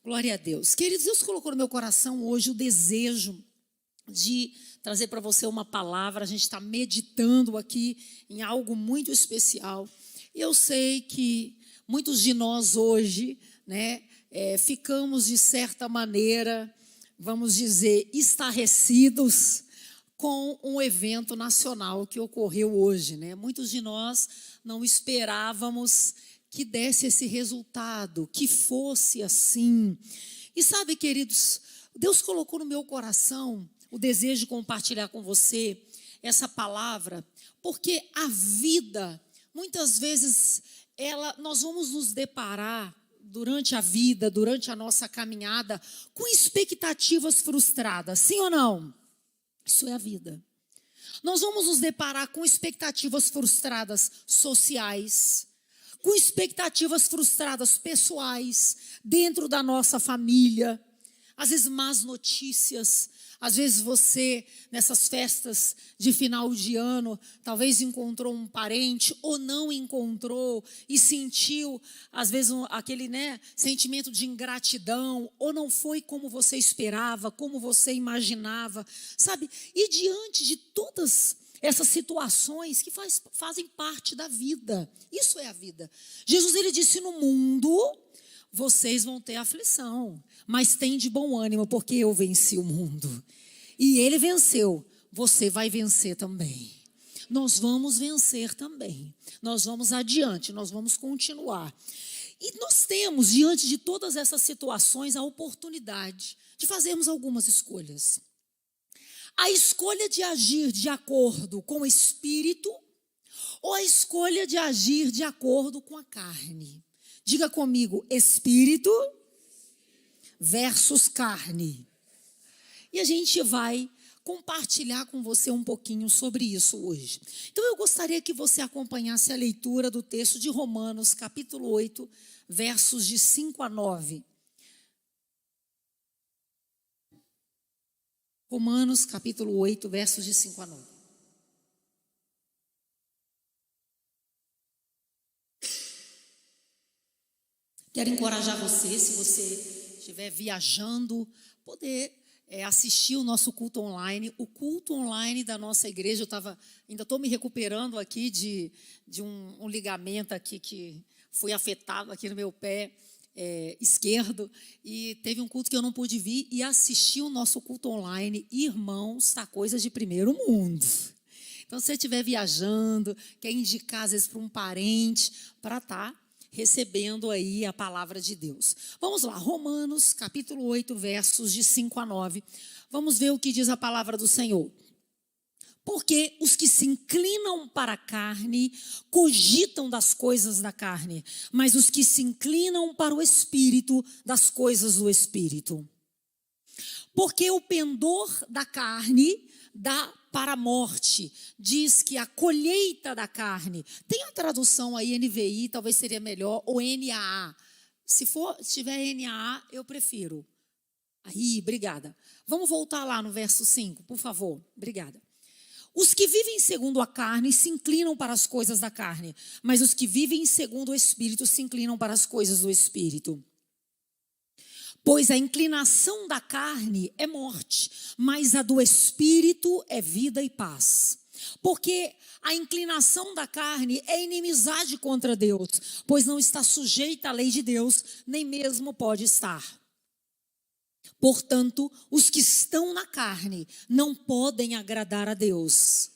Glória a Deus. Queridos, Deus colocou no meu coração hoje o desejo de trazer para você uma palavra. A gente está meditando aqui em algo muito especial. Eu sei que muitos de nós hoje, ficamos de certa maneira, vamos dizer, estarrecidos com um evento nacional que ocorreu hoje, Muitos de nós não esperávamos que desse esse resultado, que fosse assim. E sabe, queridos, Deus colocou no meu coração o desejo de compartilhar com você essa palavra, porque a vida, muitas vezes, nós vamos nos deparar durante a vida, durante a nossa caminhada, com expectativas frustradas, sim ou não? Isso é a vida. Nós vamos nos deparar com expectativas frustradas sociais, com expectativas frustradas pessoais, dentro da nossa família, às vezes más notícias. Às vezes você, nessas festas de final de ano, talvez encontrou um parente ou não encontrou e sentiu, às vezes, aquele sentimento de ingratidão, ou não foi como você esperava, como você imaginava, sabe? E diante de todas essas situações que fazem parte da vida, isso é a vida. Jesus, ele disse: no mundo vocês vão ter aflição, mas tem de bom ânimo, porque eu venci o mundo. E ele venceu, você vai vencer também. Nós vamos vencer também. Nós vamos adiante, nós vamos continuar. E nós temos, diante de todas essas situações, a oportunidade de fazermos algumas escolhas. A escolha de agir de acordo com o Espírito ou a escolha de agir de acordo com a carne. Diga comigo, Espírito versus carne. E a gente vai compartilhar com você um pouquinho sobre isso hoje. Então eu gostaria que você acompanhasse a leitura do texto de Romanos, capítulo 8, versos de 5 a 9. Romanos, capítulo 8, versos de 5 a 9. Quero encorajar você, se você estiver viajando, poder assistir o nosso culto online. O culto online da nossa igreja, ainda estou me recuperando aqui de um ligamento aqui que foi afetado aqui no meu pé esquerdo, e teve um culto que eu não pude vir e assistir o nosso culto online. Irmãos, está coisa de primeiro mundo. Então, se você estiver viajando, quer indicar às vezes para um parente, para estar recebendo aí a palavra de Deus. Vamos lá, Romanos, capítulo 8, versos de 5 a 9. Vamos ver o que diz a palavra do Senhor. Porque os que se inclinam para a carne cogitam das coisas da carne, mas os que se inclinam para o Espírito, das coisas do Espírito. Porque o pendor da carne dá para a morte. Diz que a colheita da carne. Tem a tradução aí, NVI, talvez seria melhor, ou NAA. Se tiver NAA, eu prefiro. Aí, obrigada. Vamos voltar lá no verso 5, por favor. Obrigada. Os que vivem segundo a carne se inclinam para as coisas da carne, mas os que vivem segundo o Espírito se inclinam para as coisas do Espírito. Pois a inclinação da carne é morte, mas a do Espírito é vida e paz. Porque a inclinação da carne é inimizade contra Deus, pois não está sujeita à lei de Deus, nem mesmo pode estar. Portanto, os que estão na carne não podem agradar a Deus.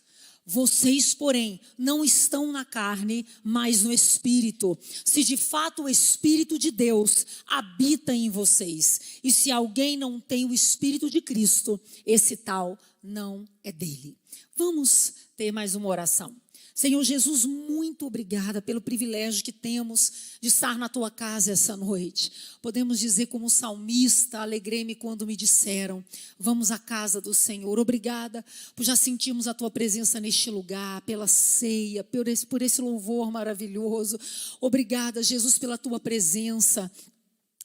Vocês, porém, não estão na carne, mas no Espírito. Se de fato o Espírito de Deus habita em vocês. E se alguém não tem o Espírito de Cristo, esse tal não é dele. Vamos ter mais uma oração. Senhor Jesus, muito obrigada pelo privilégio que temos de estar na tua casa essa noite. Podemos dizer como salmista, alegrei-me quando me disseram, vamos à casa do Senhor. Obrigada por já sentirmos a tua presença neste lugar, pela ceia, por esse louvor maravilhoso. Obrigada, Jesus, pela tua presença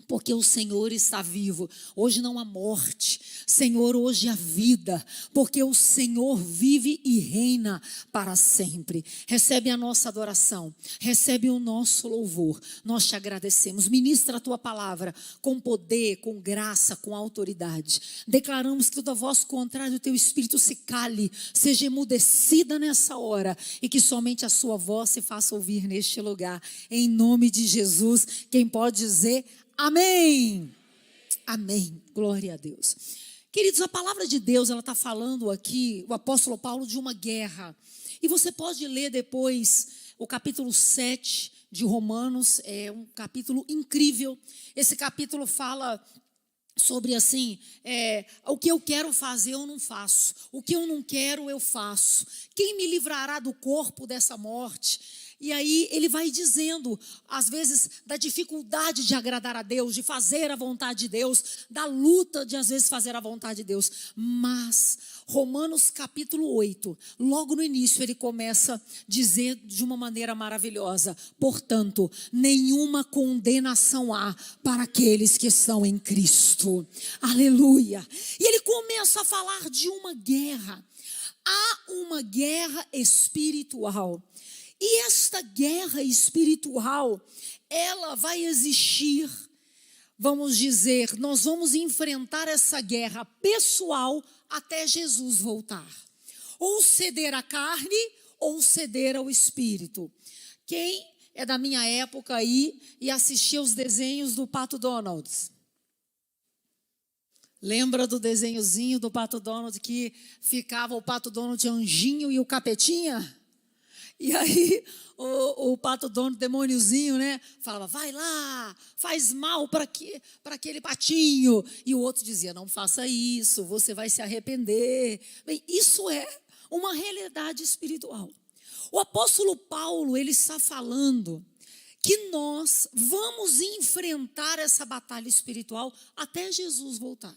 Porque o Senhor está vivo. Hoje não há morte, Senhor, hoje há vida, porque o Senhor vive e reina para sempre. Recebe a nossa adoração, recebe o nosso louvor. Nós te agradecemos. Ministra a tua palavra com poder, com graça, com autoridade. Declaramos que toda voz contrária do teu Espírito se cale, seja emudecida nessa hora e que somente a sua voz se faça ouvir neste lugar. Em nome de Jesus, quem pode dizer amém? Amém. Glória a Deus. Queridos, a palavra de Deus, ela está falando aqui, o apóstolo Paulo, de uma guerra. E você pode ler depois o capítulo 7 de Romanos, é um capítulo incrível. Esse capítulo fala sobre assim, o que eu quero fazer eu não faço, o que eu não quero eu faço. Quem me livrará do corpo dessa morte? E aí ele vai dizendo, às vezes, da dificuldade de agradar a Deus, de fazer a vontade de Deus, da luta de às vezes fazer a vontade de Deus. Mas Romanos capítulo 8, logo no início ele começa a dizer de uma maneira maravilhosa: portanto, nenhuma condenação há para aqueles que estão em Cristo. Aleluia. E ele começa a falar de uma guerra. Há uma guerra espiritual. E esta guerra espiritual, ela vai existir, vamos dizer, nós vamos enfrentar essa guerra pessoal até Jesus voltar. Ou ceder à carne, ou ceder ao espírito. Quem é da minha época aí e assistia os desenhos do Pato Donald? Lembra do desenhozinho do Pato Donald que ficava o Pato Donald anjinho e o capetinha? E aí o Pato Donald, demôniozinho, né? Falava, vai lá, faz mal para aquele patinho. E o outro dizia, não faça isso, você vai se arrepender. Bem, isso é uma realidade espiritual. O apóstolo Paulo, ele está falando que nós vamos enfrentar essa batalha espiritual até Jesus voltar.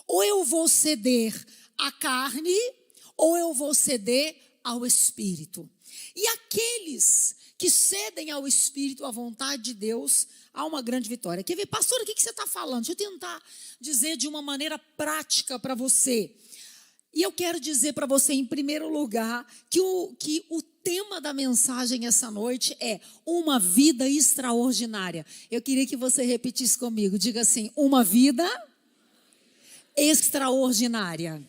Ou eu vou ceder à carne, ou eu vou ceder ao espírito. E aqueles que cedem ao Espírito, à vontade de Deus, há uma grande vitória. Quer ver, pastor, o que você está falando? Deixa eu tentar dizer de uma maneira prática para você. E eu quero dizer para você, em primeiro lugar, que o tema da mensagem essa noite é uma vida extraordinária. Eu queria que você repetisse comigo. Diga assim, uma vida extraordinária.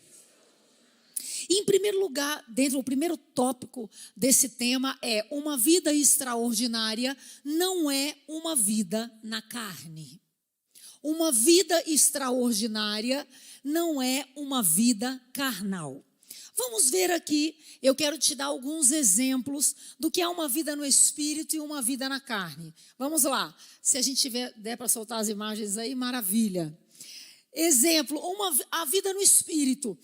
E, em primeiro lugar, dentro do primeiro tópico desse tema é uma vida extraordinária não é uma vida na carne. Uma vida extraordinária não é uma vida carnal. Vamos ver aqui, eu quero te dar alguns exemplos do que é uma vida no espírito e uma vida na carne. Vamos lá, se a gente der para soltar as imagens aí, maravilha. Exemplo, a vida no espírito.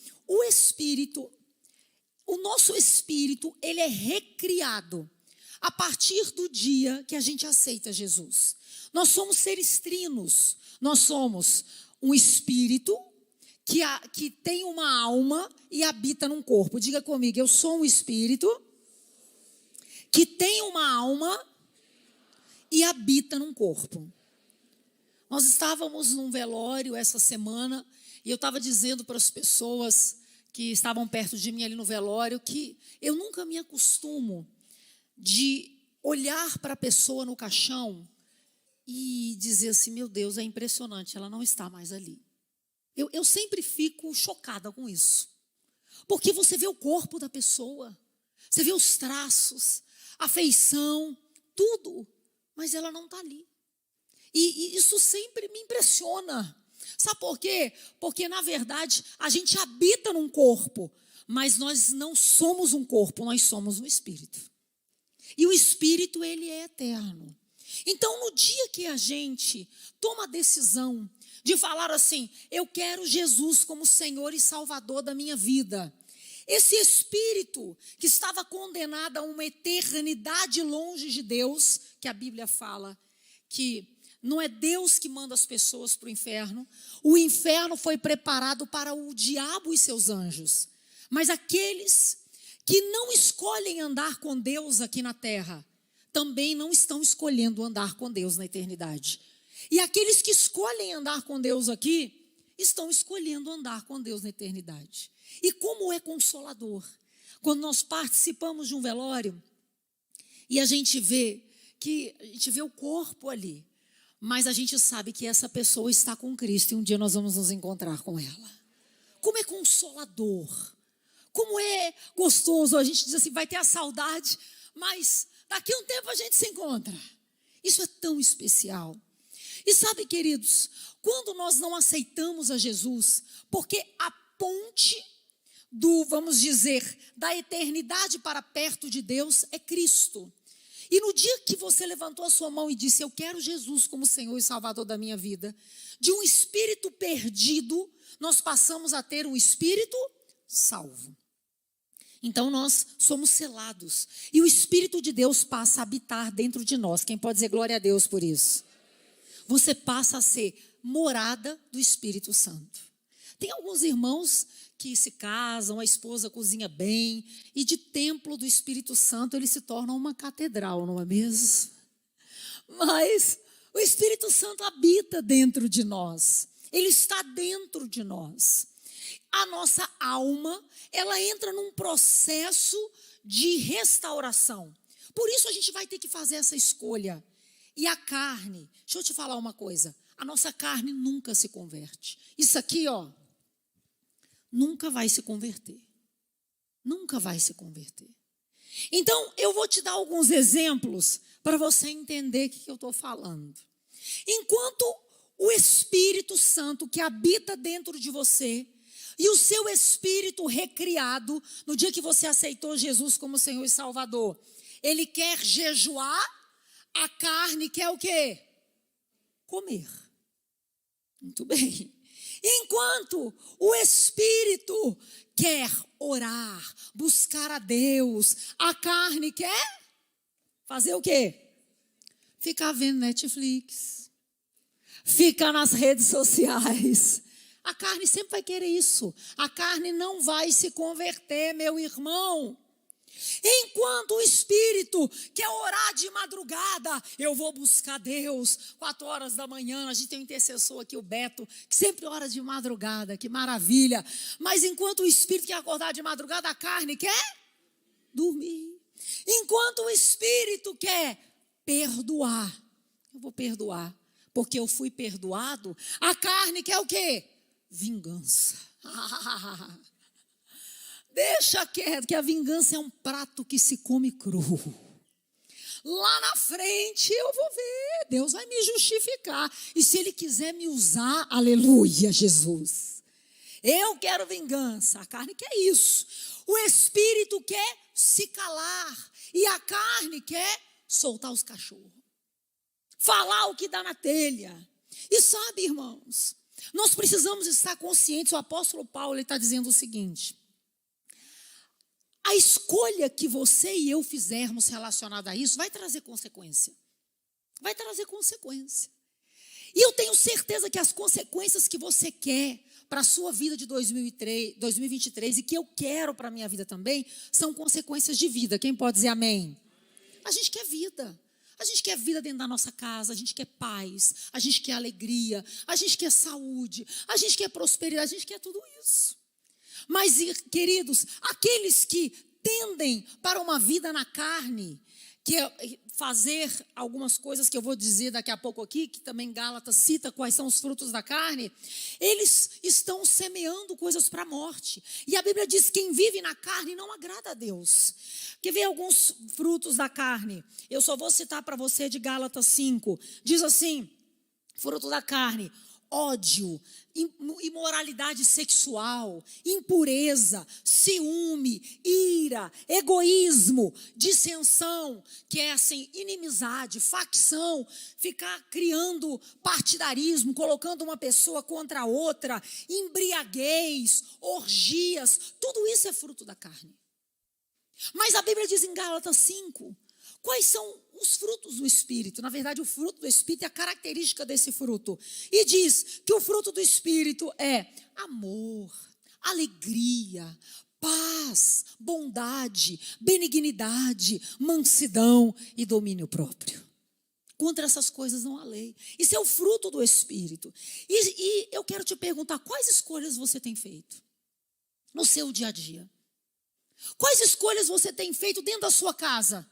O nosso espírito, ele é recriado a partir do dia que a gente aceita Jesus. Nós somos seres trinos. Nós somos um espírito que tem uma alma e habita num corpo. Diga comigo, eu sou um espírito que tem uma alma e habita num corpo. Nós estávamos num velório essa semana e eu estava dizendo para as pessoas que estavam perto de mim ali no velório que eu nunca me acostumo de olhar para a pessoa no caixão e dizer assim, meu Deus, é impressionante, ela não está mais ali. Eu sempre fico chocada com isso. Porque você vê o corpo da pessoa, você vê os traços, a feição, tudo, mas ela não está ali. E isso sempre me impressiona. Sabe por quê? Porque, na verdade, a gente habita num corpo, mas nós não somos um corpo, nós somos um espírito. E o espírito, ele é eterno. Então, no dia que a gente toma a decisão de falar assim, eu quero Jesus como Senhor e Salvador da minha vida, esse espírito que estava condenado a uma eternidade longe de Deus, que a Bíblia fala que não é Deus que manda as pessoas para o inferno foi preparado para o diabo e seus anjos. Mas aqueles que não escolhem andar com Deus aqui na terra, também não estão escolhendo andar com Deus na eternidade. E aqueles que escolhem andar com Deus aqui, estão escolhendo andar com Deus na eternidade. E como é consolador, quando nós participamos de um velório, e a gente vê o corpo ali, mas a gente sabe que essa pessoa está com Cristo, e um dia nós vamos nos encontrar com ela. Como é consolador, como é gostoso, a gente diz assim, vai ter a saudade, mas daqui a um tempo a gente se encontra. Isso é tão especial. E sabe, queridos, quando nós não aceitamos a Jesus, porque a ponte vamos dizer, da eternidade para perto de Deus é Cristo. E no dia que você levantou a sua mão e disse, eu quero Jesus como Senhor e Salvador da minha vida, de um espírito perdido, nós passamos a ter um espírito salvo. Então nós somos selados. E o Espírito de Deus passa a habitar dentro de nós. Quem pode dizer glória a Deus por isso? Você passa a ser morada do Espírito Santo. Tem alguns irmãos que se casam, a esposa cozinha bem, e de templo do Espírito Santo ele se torna uma catedral, não é mesmo? Mas o Espírito Santo habita dentro de nós. Ele está dentro de nós. A nossa alma, ela entra num processo de restauração. Por isso a gente vai ter que fazer essa escolha. E a carne, deixa eu te falar uma coisa, a nossa carne nunca se converte. Isso aqui, nunca vai se converter. Nunca vai se converter. Então, eu vou te dar alguns exemplos para você entender o que eu estou falando. Enquanto o Espírito Santo que habita dentro de você e o seu espírito recriado, no dia que você aceitou Jesus como Senhor e Salvador, ele quer jejuar, a carne quer o quê? Comer. Muito bem. Enquanto o espírito quer orar, buscar a Deus, a carne quer fazer o quê? Ficar vendo Netflix, ficar nas redes sociais. A carne sempre vai querer isso. A carne não vai se converter, meu irmão. Enquanto o espírito quer orar de madrugada, eu vou buscar Deus, 4 horas da manhã, a gente tem um intercessor aqui, o Beto, que sempre ora de madrugada, que maravilha. Mas enquanto o espírito quer acordar de madrugada, a carne quer dormir. Enquanto o espírito quer perdoar, eu vou perdoar, porque eu fui perdoado, a carne quer o quê? Vingança. Deixa quieto, que a vingança é um prato que se come cru. Lá na frente eu vou ver, Deus vai me justificar. E se Ele quiser me usar, aleluia, Jesus. Eu quero vingança, a carne quer isso. O espírito quer se calar e a carne quer soltar os cachorros. Falar o que dá na telha. E sabe, irmãos, nós precisamos estar conscientes, o apóstolo Paulo está dizendo o seguinte: a escolha que você e eu fizermos relacionada a isso vai trazer consequência. Vai trazer consequência. E eu tenho certeza que as consequências que você quer para a sua vida de 2023 e que eu quero para a minha vida também, são consequências de vida. Quem pode dizer amém? A gente quer vida. A gente quer vida dentro da nossa casa, a gente quer paz, a gente quer alegria, a gente quer saúde, a gente quer prosperidade, a gente quer tudo isso. Mas, queridos, aqueles que tendem para uma vida na carne, que é fazer algumas coisas que eu vou dizer daqui a pouco aqui, que também Gálatas cita quais são os frutos da carne, eles estão semeando coisas para a morte. E a Bíblia diz que quem vive na carne não agrada a Deus. Quer ver alguns frutos da carne? Eu só vou citar para você de Gálatas 5. Diz assim, fruto da carne: ódio, imoralidade sexual, impureza, ciúme, ira, egoísmo, dissensão, que é assim, inimizade, facção, ficar criando partidarismo, colocando uma pessoa contra a outra, embriaguez, orgias, tudo isso é fruto da carne. Mas a Bíblia diz em Gálatas 5, quais são os frutos do Espírito? Na verdade, o fruto do Espírito é a característica desse fruto. E diz que o fruto do Espírito é amor, alegria, paz, bondade, benignidade, mansidão e domínio próprio. Contra essas coisas não há lei. Isso é o fruto do Espírito. E eu quero te perguntar, quais escolhas você tem feito no seu dia a dia? Quais escolhas você tem feito dentro da sua casa?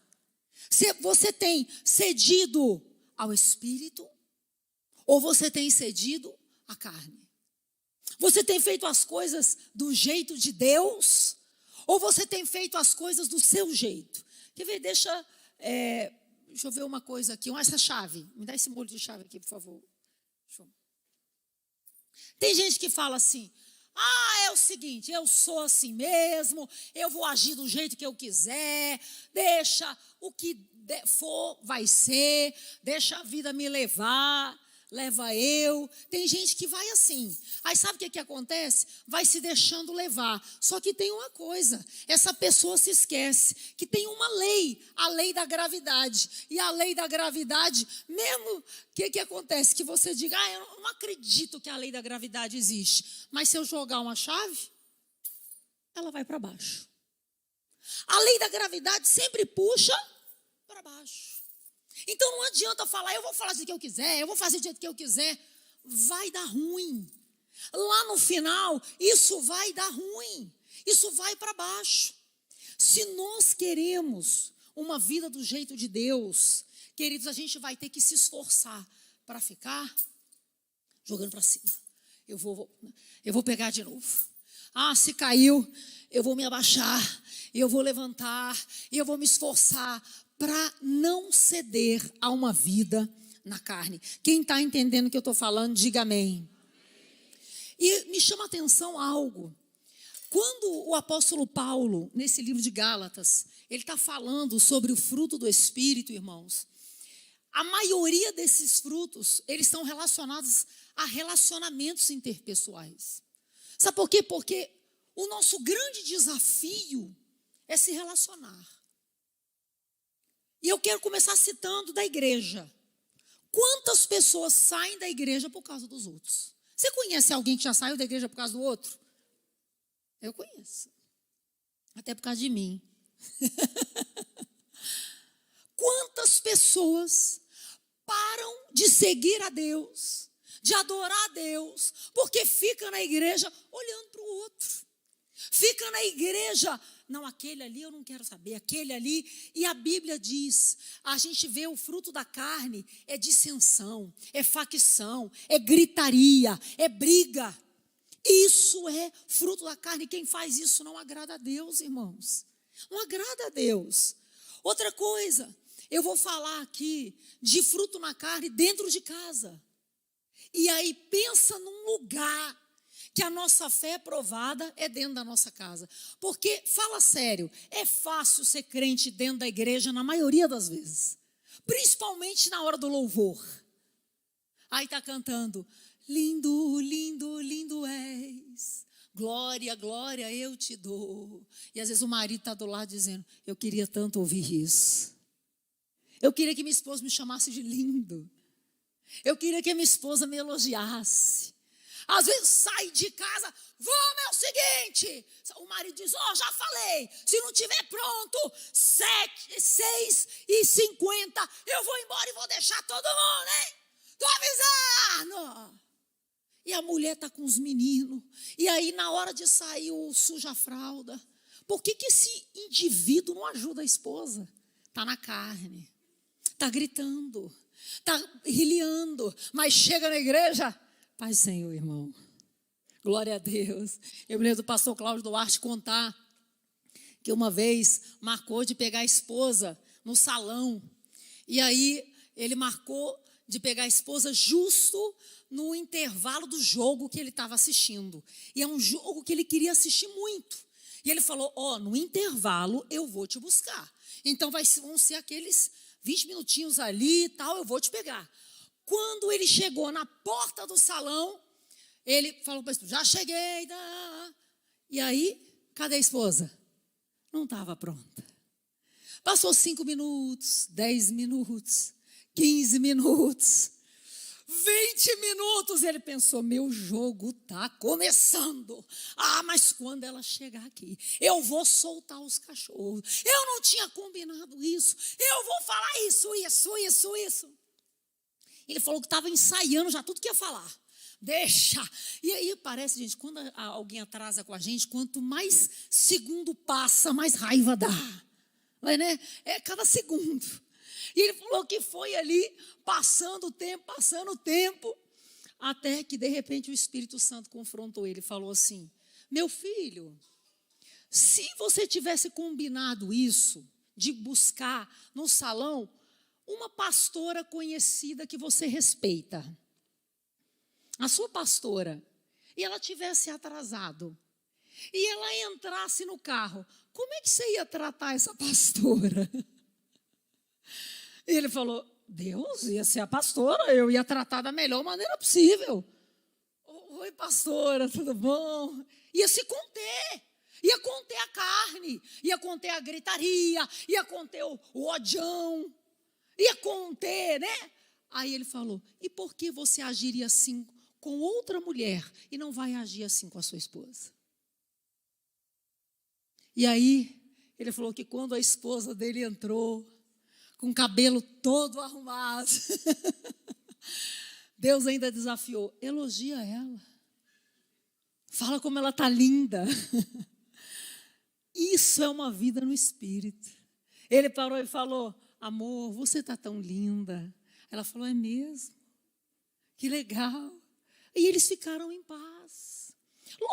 Você tem cedido ao Espírito ou você tem cedido à carne? Você tem feito as coisas do jeito de Deus ou você tem feito as coisas do seu jeito? Quer ver? Deixa eu ver uma coisa aqui. Essa chave. Me dá esse molho de chave aqui, por favor. Tem gente que fala assim: é o seguinte, eu sou assim mesmo, eu vou agir do jeito que eu quiser, deixa o que for, vai ser, deixa a vida me levar, leva eu. Tem gente que vai assim. Aí sabe o que acontece? Vai se deixando levar. Só que tem uma coisa, essa pessoa se esquece que tem uma lei, a lei da gravidade. E a lei da gravidade, mesmo que acontece? Que você diga: eu não acredito que a lei da gravidade existe. Mas se eu jogar uma chave, ela vai para baixo. A lei da gravidade sempre puxa para baixo. Então não adianta falar: eu vou falar do que eu quiser, eu vou fazer do jeito que eu quiser. Vai dar ruim. Lá no final, isso vai dar ruim. Isso vai para baixo. Se nós queremos uma vida do jeito de Deus, queridos, a gente vai ter que se esforçar para ficar jogando para cima. Eu vou pegar de novo. Se caiu, eu vou me abaixar, eu vou levantar, eu vou me esforçar para não ceder a uma vida na carne. Quem está entendendo o que eu estou falando, diga amém. E me chama a atenção algo. Quando o apóstolo Paulo, nesse livro de Gálatas, ele está falando sobre o fruto do Espírito, irmãos, a maioria desses frutos, eles estão relacionados a relacionamentos interpessoais. Sabe por quê? Porque o nosso grande desafio é se relacionar. E eu quero começar citando da igreja. Quantas pessoas saem da igreja por causa dos outros? Você conhece alguém que já saiu da igreja por causa do outro? Eu conheço. Até por causa de mim. Quantas pessoas param de seguir a Deus, de adorar a Deus, porque fica na igreja olhando para o outro. Fica na igreja: não, aquele ali eu não quero saber, aquele ali. E a Bíblia diz, a gente vê o fruto da carne, é dissensão, é facção, é gritaria, é briga. Isso é fruto da carne. Quem faz isso não agrada a Deus, irmãos. Não agrada a Deus. Outra coisa, eu vou falar aqui de fruto na carne dentro de casa. E aí pensa num lugar que a nossa fé é provada, é dentro da nossa casa. Porque, fala sério, é fácil ser crente dentro da igreja na maioria das vezes. Principalmente na hora do louvor. Aí está cantando: lindo, lindo, lindo és. Glória, glória eu te dou. E às vezes o marido está do lado dizendo: eu queria tanto ouvir isso. Eu queria que minha esposa me chamasse de lindo. Eu queria que minha esposa me elogiasse. Às vezes sai de casa: vamos, é o seguinte. O marido diz: já falei, se não tiver pronto 6h50, eu vou embora e vou deixar todo mundo, hein? Estou avisando. E a mulher está com os meninos. E aí na hora de sair o suja-fralda. Por que esse indivíduo não ajuda a esposa? Está na carne, está gritando, está rilhando, mas chega na igreja: Pai Senhor, irmão. Glória a Deus. Eu me lembro do pastor Cláudio Duarte contar que uma vez marcou de pegar a esposa no salão. E aí ele marcou de pegar a esposa justo no intervalo do jogo que ele estava assistindo. E é um jogo que ele queria assistir muito. E ele falou: no intervalo eu vou te buscar. Então vão ser aqueles 20 minutinhos ali e tal, eu vou te pegar. Quando ele chegou na porta do salão, ele falou para a esposa: já cheguei. E aí, cadê a esposa? Não estava pronta. Passou 5 minutos, 10 minutos, 15 minutos, 20 minutos. Ele pensou: meu jogo está começando. Mas quando ela chegar aqui, eu vou soltar os cachorros. Eu não tinha combinado isso. Eu vou falar isso. Ele falou que estava ensaiando já tudo que ia falar. Deixa. E aí parece, gente, quando alguém atrasa com a gente, quanto mais segundo passa, mais raiva dá. Né? É cada segundo. E ele falou que foi ali passando o tempo, até que de repente o Espírito Santo confrontou ele e falou assim: meu filho, se você tivesse combinado isso, de buscar no salão uma pastora conhecida que você respeita, a sua pastora, e ela tivesse atrasado, e ela entrasse no carro, como é que você ia tratar essa pastora? E ele falou: Deus, ia ser a pastora, eu ia tratar da melhor maneira possível. Oi, pastora, tudo bom? Ia se conter. Ia conter a carne, ia conter a gritaria, ia conter o odião, ia conter, né? Aí ele falou: e por que você agiria assim com outra mulher e não vai agir assim com a sua esposa? E aí ele falou que quando a esposa dele entrou, com o cabelo todo arrumado, Deus ainda desafiou: elogia ela, fala como ela está linda. Isso é uma vida no Espírito. Ele parou e falou: amor, você está tão linda. Ela falou: é mesmo? Que legal. E eles ficaram em paz.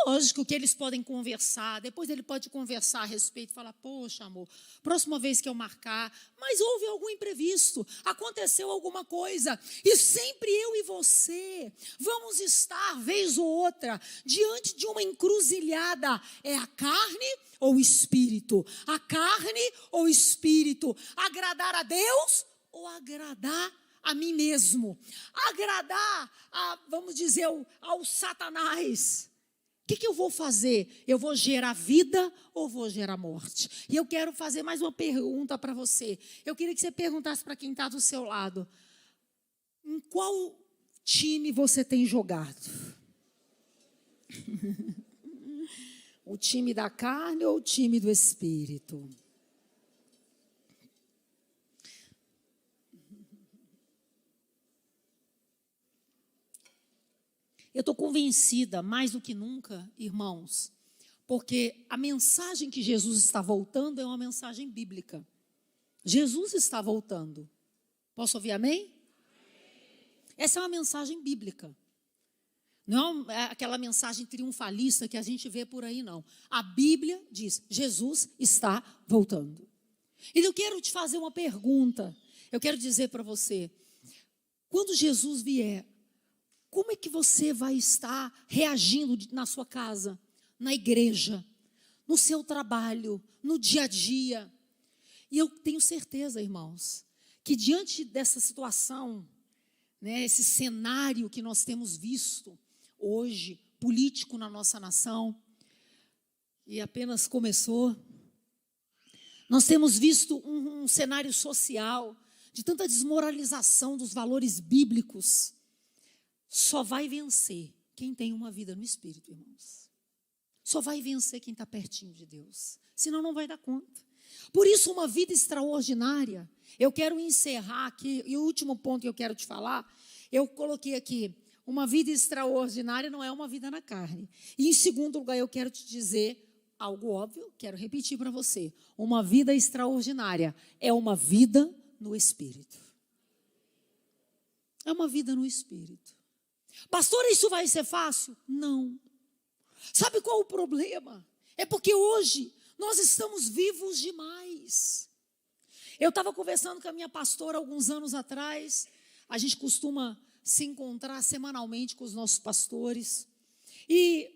Lógico que eles podem conversar, depois ele pode conversar a respeito e falar: poxa, amor, próxima vez que eu marcar, mas houve algum imprevisto, aconteceu alguma coisa, e sempre eu e você vamos estar, vez ou outra, diante de uma encruzilhada: é a carne ou o espírito? A carne ou o espírito? Agradar a Deus ou agradar a mim mesmo? Agradar vamos dizer, ao Satanás? O que eu vou fazer? Eu vou gerar vida ou vou gerar morte? E eu quero fazer mais uma pergunta para você. Eu queria que você perguntasse para quem está do seu lado: em qual time você tem jogado? O time da carne ou o time do espírito? Eu estou convencida, mais do que nunca, irmãos, porque a mensagem que Jesus está voltando é uma mensagem bíblica. Jesus está voltando. Posso ouvir amém? Essa é uma mensagem bíblica. Não é aquela mensagem triunfalista que a gente vê por aí, não. A Bíblia diz: Jesus está voltando. E eu quero te fazer uma pergunta. Eu quero dizer para você: quando Jesus vier, como é que você vai estar reagindo na sua casa, na igreja, no seu trabalho, no dia a dia? E eu tenho certeza, irmãos, que diante dessa situação, né, esse cenário que nós temos visto hoje, político na nossa nação, e apenas começou, nós temos visto um cenário social de tanta desmoralização dos valores bíblicos. Só vai vencer quem tem uma vida no Espírito, irmãos. Só vai vencer quem está pertinho de Deus. Senão não vai dar conta. Por isso, uma vida extraordinária. Eu quero encerrar aqui, e o último ponto que eu quero te falar, eu coloquei aqui: uma vida extraordinária não é uma vida na carne. E em segundo lugar, eu quero te dizer algo óbvio, quero repetir para você: uma vida extraordinária é uma vida no Espírito. É uma vida no Espírito. Pastora, isso vai ser fácil? Não. Sabe qual o problema? É porque hoje nós estamos vivos demais. Eu estava conversando com a minha pastora alguns anos atrás. A gente costuma se encontrar semanalmente com os nossos pastores. E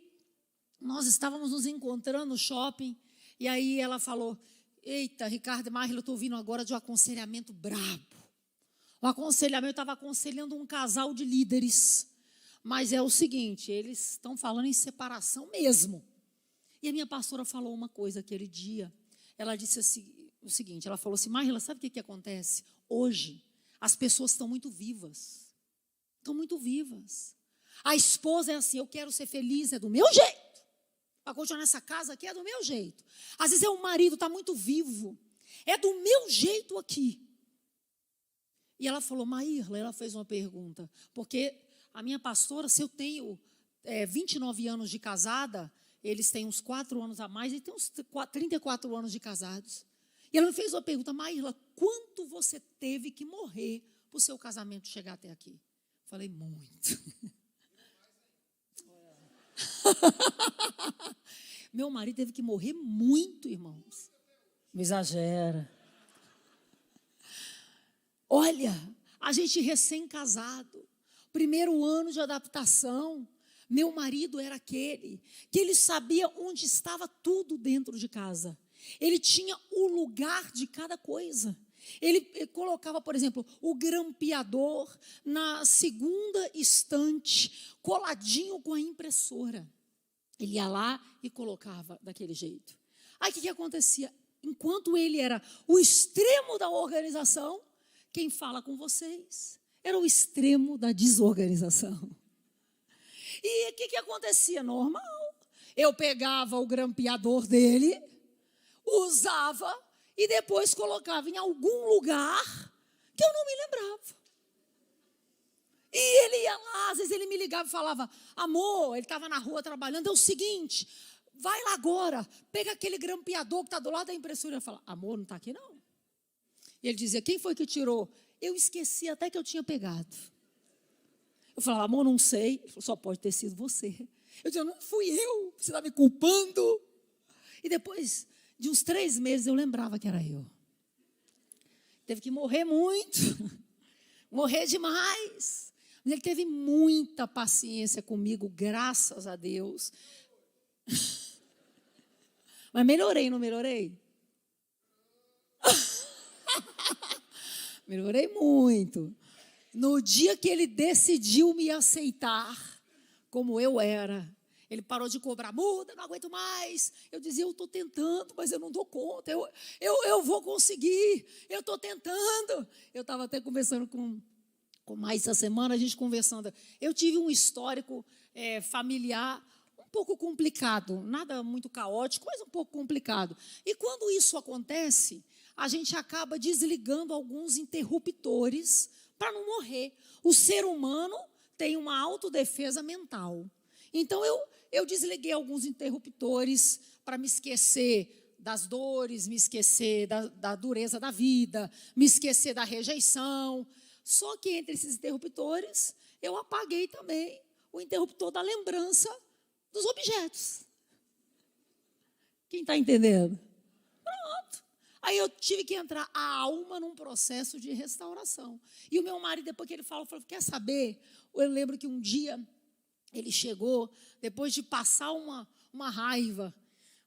nós estávamos nos encontrando no shopping. E aí ela falou: eita, Ricardo e Marla, eu estou ouvindo agora de um aconselhamento brabo. O aconselhamento, eu estava aconselhando um casal de líderes. Mas é o seguinte, eles estão falando em separação mesmo. E a minha pastora falou uma coisa aquele dia. Ela disse assim, o seguinte: ela falou assim: Marla, sabe o que acontece? Hoje, as pessoas estão muito vivas. Estão muito vivas. A esposa é assim: eu quero ser feliz, é do meu jeito. Para continuar nessa casa aqui é do meu jeito. Às vezes o marido está muito vivo. É do meu jeito aqui. E ela falou, Maírla, ela fez uma pergunta, porque a minha pastora, se eu tenho 29 anos de casada, eles têm uns 4 anos a mais, e tem uns 34 anos de casados. E ela me fez uma pergunta, Maírla, quanto você teve que morrer para o seu casamento chegar até aqui? Falei, muito. Meu marido teve que morrer muito, irmãos. Não exagera. Olha, a gente recém-casado, primeiro ano de adaptação, meu marido era aquele que ele sabia onde estava tudo dentro de casa. Ele tinha o lugar de cada coisa. Ele colocava, por exemplo, o grampeador na segunda estante, coladinho com a impressora. Ele ia lá e colocava daquele jeito. Aí o que acontecia? Enquanto ele era o extremo da organização, quem fala com vocês era o extremo da desorganização. E o que acontecia? Normal. Eu pegava o grampeador dele, usava e depois colocava em algum lugar que eu não me lembrava. E ele ia lá, às vezes ele me ligava e falava, amor, ele estava na rua trabalhando, é o seguinte, vai lá agora, pega aquele grampeador que está do lado da impressora. Eu falava, amor, não está aqui não. E ele dizia, quem foi que tirou? Eu esqueci até que eu tinha pegado. Eu falava, amor, não sei. Ele falou, só pode ter sido você. Eu dizia, não fui eu, você está me culpando. E depois de uns 3 meses eu lembrava que era eu. Teve que morrer muito, morrer demais. Mas ele teve muita paciência comigo, graças a Deus. Mas melhorei, não melhorei? Melhorei muito. No dia que ele decidiu me aceitar como eu era, ele parou de cobrar, muda, não aguento mais. Eu dizia, eu estou tentando, mas eu não dou conta. Eu vou conseguir, eu estou tentando. Eu estava até conversando com mais essa semana, a gente conversando. Eu tive um histórico familiar um pouco complicado, nada muito caótico, mas um pouco complicado. E quando isso acontece, a gente acaba desligando alguns interruptores para não morrer. O ser humano tem uma autodefesa mental. Então, eu desliguei alguns interruptores para me esquecer das dores, me esquecer da dureza da vida, me esquecer da rejeição. Só que entre esses interruptores, eu apaguei também o interruptor da lembrança dos objetos. Quem está entendendo? Pronto. Aí eu tive que entrar a alma num processo de restauração. E o meu marido, depois que ele falou, quer saber? Eu lembro que um dia ele chegou, depois de passar uma raiva,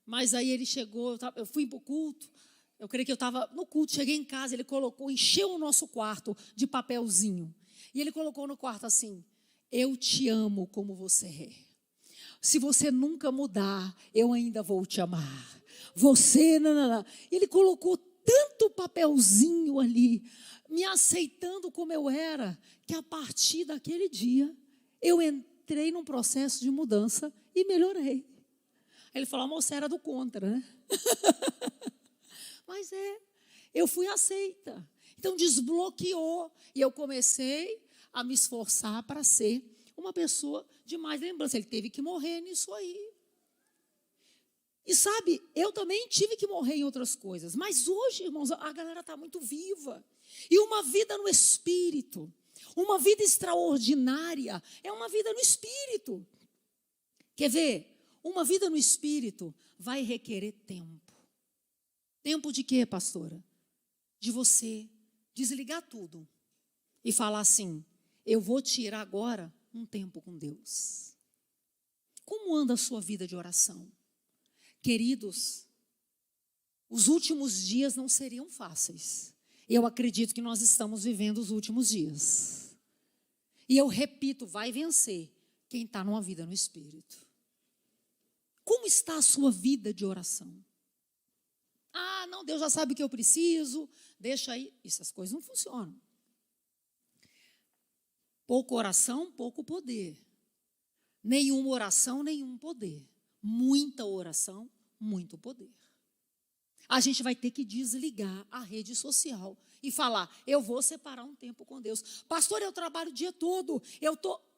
mas aí ele chegou, eu fui para o culto, eu creio que eu estava no culto, cheguei em casa, ele colocou, encheu o nosso quarto de papelzinho. E ele colocou no quarto assim, eu te amo como você é. Se você nunca mudar, eu ainda vou te amar. Você, não. Ele colocou tanto papelzinho ali, me aceitando como eu era, que a partir daquele dia, eu entrei num processo de mudança e melhorei. Ele falou, amor, você era do contra, né? Mas eu fui aceita. Então desbloqueou e eu comecei a me esforçar para ser uma pessoa de mais lembrança. Ele teve que morrer nisso aí. E sabe, eu também tive que morrer em outras coisas. Mas hoje, irmãos, a galera está muito viva. E uma vida no Espírito, uma vida extraordinária, é uma vida no Espírito. Quer ver? Uma vida no Espírito vai requerer tempo. Tempo de quê, pastora? De você desligar tudo e falar assim, eu vou tirar agora um tempo com Deus. Como anda a sua vida de oração? Queridos, os últimos dias não seriam fáceis. Eu acredito que nós estamos vivendo os últimos dias. E eu repito, vai vencer quem está numa vida no Espírito. Como está a sua vida de oração? Ah, não, Deus já sabe o que eu preciso, deixa aí. Essas coisas não funcionam. Pouca oração, pouco poder. Nenhuma oração, nenhum poder. Muita oração, muito poder. a gente vai ter que desligar a rede social e falar, eu vou separar um tempo com Deus. Pastor, eu trabalho o dia todo.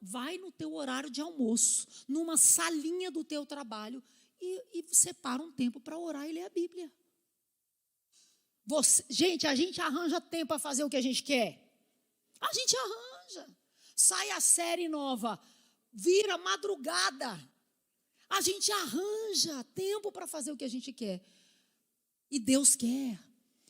Vai no teu horário de almoço, numa salinha do teu trabalho e separa um tempo para orar e ler a Bíblia. Gente, a gente arranja tempo para fazer o que a gente quer. A gente arranja. Sai a série nova, vira madrugada. A gente arranja tempo para fazer o que a gente quer. E Deus quer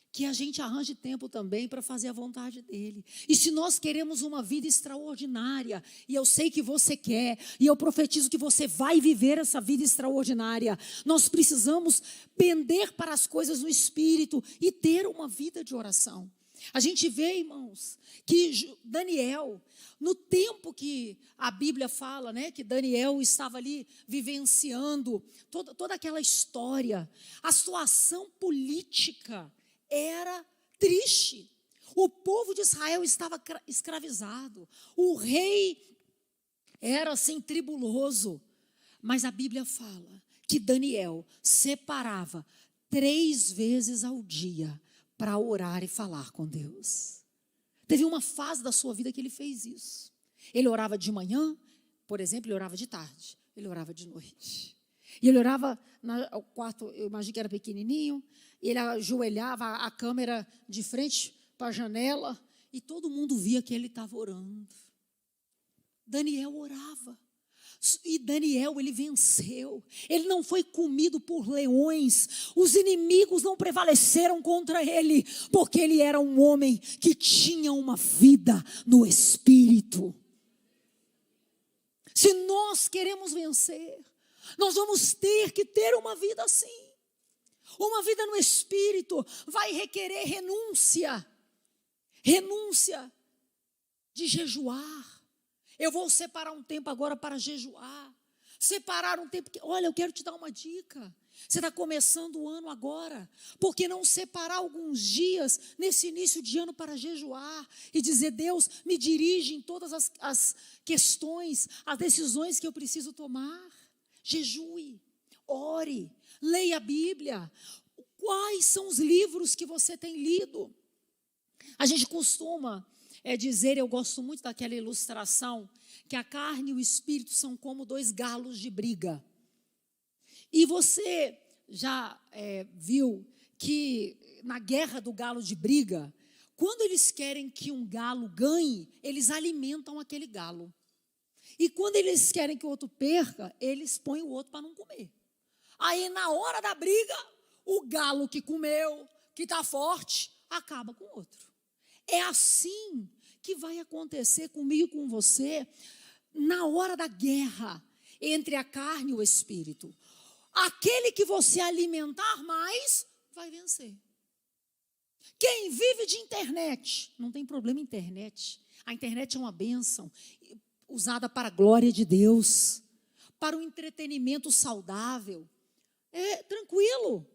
que a gente arranje tempo também para fazer a vontade dEle. E se nós queremos uma vida extraordinária, e eu sei que você quer, e eu profetizo que você vai viver essa vida extraordinária, nós precisamos pender para as coisas no Espírito e ter uma vida de oração. A gente vê, irmãos, que Daniel, no tempo que a Bíblia fala, né, que Daniel estava ali vivenciando toda aquela história, a situação política era triste. O povo de Israel estava escravizado. O rei era assim tribuloso. Mas a Bíblia fala que Daniel separava 3 vezes ao dia para orar e falar com Deus. Teve uma fase da sua vida que ele fez isso. Ele orava de manhã, por exemplo, ele orava de tarde. Ele orava de noite. E ele orava, o quarto, eu imagino que era pequenininho, ele ajoelhava a câmera de frente para a janela e todo mundo via que ele estava orando. Daniel orava. E Daniel, ele venceu. Ele não foi comido por leões. Os inimigos não prevaleceram contra ele, porque ele era um homem que tinha uma vida no Espírito. Se nós queremos vencer, nós vamos ter que ter uma vida assim. Uma vida no Espírito vai requerer renúncia. Renúncia de jejuar. Eu vou separar um tempo agora para jejuar. Separar um tempo. Olha, eu quero te dar uma dica. Você está começando o ano agora. Por que não separar alguns dias nesse início de ano para jejuar? E dizer, Deus, me dirige em todas as questões, as decisões que eu preciso tomar. Jejue, ore, leia a Bíblia. Quais são os livros que você tem lido? A gente costuma dizer, eu gosto muito daquela ilustração, que a carne e o espírito são como 2 galos de briga. E você já viu que na guerra do galo de briga, quando eles querem que um galo ganhe, eles alimentam aquele galo. E quando eles querem que o outro perca, eles põem o outro para não comer. Aí na hora da briga, o galo que comeu, que está forte, acaba com o outro. É assim que vai acontecer comigo e com você na hora da guerra entre a carne e o espírito. Aquele que você alimentar mais, vai vencer. Quem vive de internet, não tem problema internet. A internet é uma bênção, usada para a glória de Deus, para o entretenimento saudável. É tranquilo.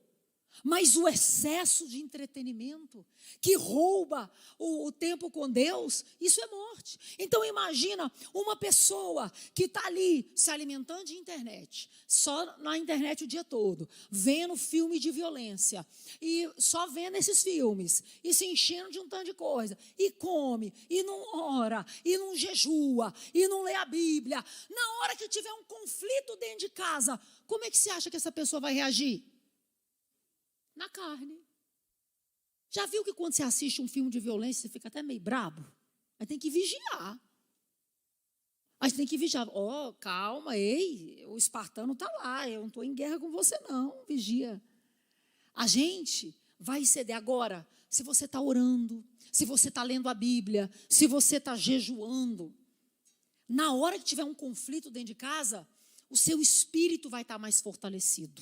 Mas o excesso de entretenimento que rouba o tempo com Deus, isso é morte. Então imagina uma pessoa que está ali se alimentando de internet, só na internet o dia todo, vendo filme de violência, e só vendo esses filmes, e se enchendo de um tanto de coisa, e come, e não ora, e não jejua, e não lê a Bíblia. Na hora que tiver um conflito dentro de casa, como é que você acha que essa pessoa vai reagir? Na carne. Já viu que quando você assiste um filme de violência, você fica até meio brabo? Aí tem que vigiar. Aí tem que vigiar. Calma, ei, o espartano está lá, eu não estou em guerra com você não, vigia. A gente vai ceder agora, se você está orando, se você está lendo a Bíblia, se você está jejuando, na hora que tiver um conflito dentro de casa, o seu espírito vai estar mais fortalecido.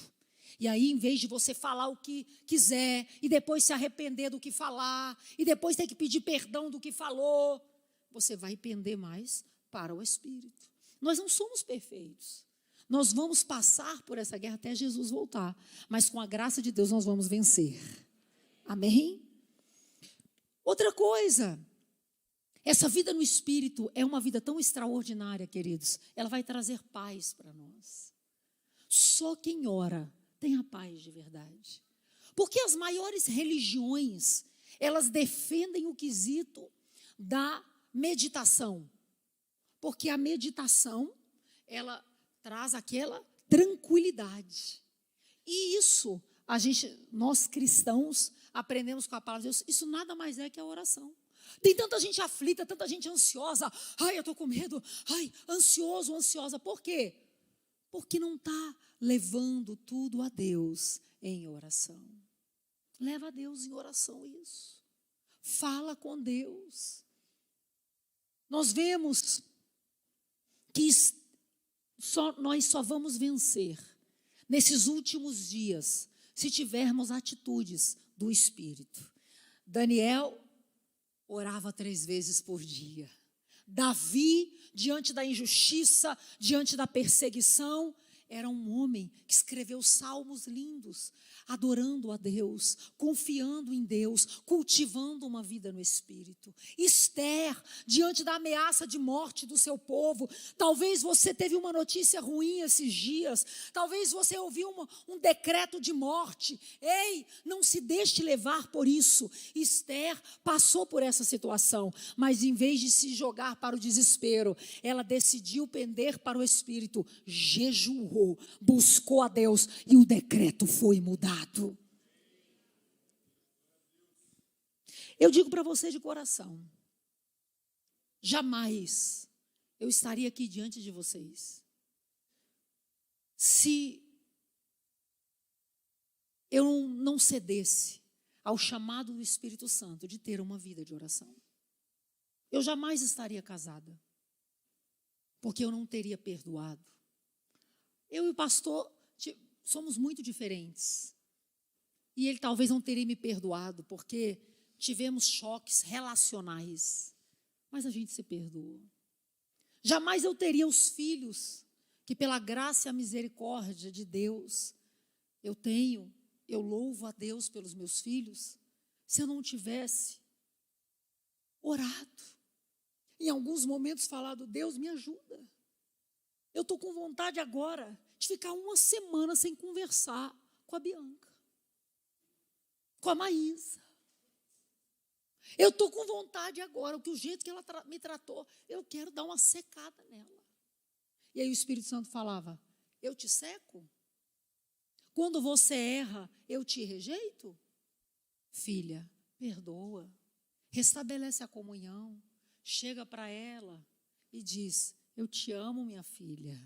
E aí, em vez de você falar o que quiser, e depois se arrepender do que falar, e depois ter que pedir perdão do que falou, você vai pender mais para o Espírito. Nós não somos perfeitos. Nós vamos passar por essa guerra até Jesus voltar. Mas com a graça de Deus nós vamos vencer. Amém? Outra coisa, essa vida no Espírito é uma vida tão extraordinária, queridos. Ela vai trazer paz para nós. Só quem ora tem a paz de verdade. Porque as maiores religiões, elas defendem o quesito da meditação. Porque a meditação, ela traz aquela tranquilidade. E isso, nós cristãos, aprendemos com a palavra de Deus, isso nada mais é que a oração. Tem tanta gente aflita, tanta gente ansiosa. Ai, eu estou com medo. Ai, ansioso, ansiosa. Por quê? Porque não está levando tudo a Deus em oração. Leva a Deus em oração isso. Fala com Deus. Nós vemos que nós só vamos vencer nesses últimos dias se tivermos atitudes do Espírito. Daniel orava 3 vezes por dia. Davi, diante da injustiça, diante da perseguição, era um homem que escreveu salmos lindos, adorando a Deus, confiando em Deus, cultivando uma vida no Espírito. Esther, diante da ameaça de morte do seu povo, talvez você teve uma notícia ruim esses dias, talvez você ouviu um decreto de morte. Ei, não se deixe levar por isso. Esther passou por essa situação, mas em vez de se jogar para o desespero, ela decidiu pender para o Espírito, jejuou, buscou a Deus e o decreto foi mudado. Eu digo para você de coração, jamais eu estaria aqui diante de vocês se eu não cedesse ao chamado do Espírito Santo de ter uma vida de oração. Eu jamais estaria casada, porque eu não teria perdoado. Eu e o pastor somos muito diferentes. E ele talvez não teria me perdoado, porque tivemos choques relacionais. Mas a gente se perdoou. Jamais eu teria os filhos que pela graça e a misericórdia de Deus eu louvo a Deus pelos meus filhos, se eu não tivesse orado. Em alguns momentos falado, Deus me ajuda. Eu estou com vontade agora de ficar uma semana sem conversar com a Bianca, com a Maísa. Eu estou com vontade agora, porque o jeito que ela me tratou, eu quero dar uma secada nela. E aí o Espírito Santo falava, eu te seco? Quando você erra, eu te rejeito? Filha, perdoa, restabelece a comunhão, chega para ela e diz, eu te amo, minha filha,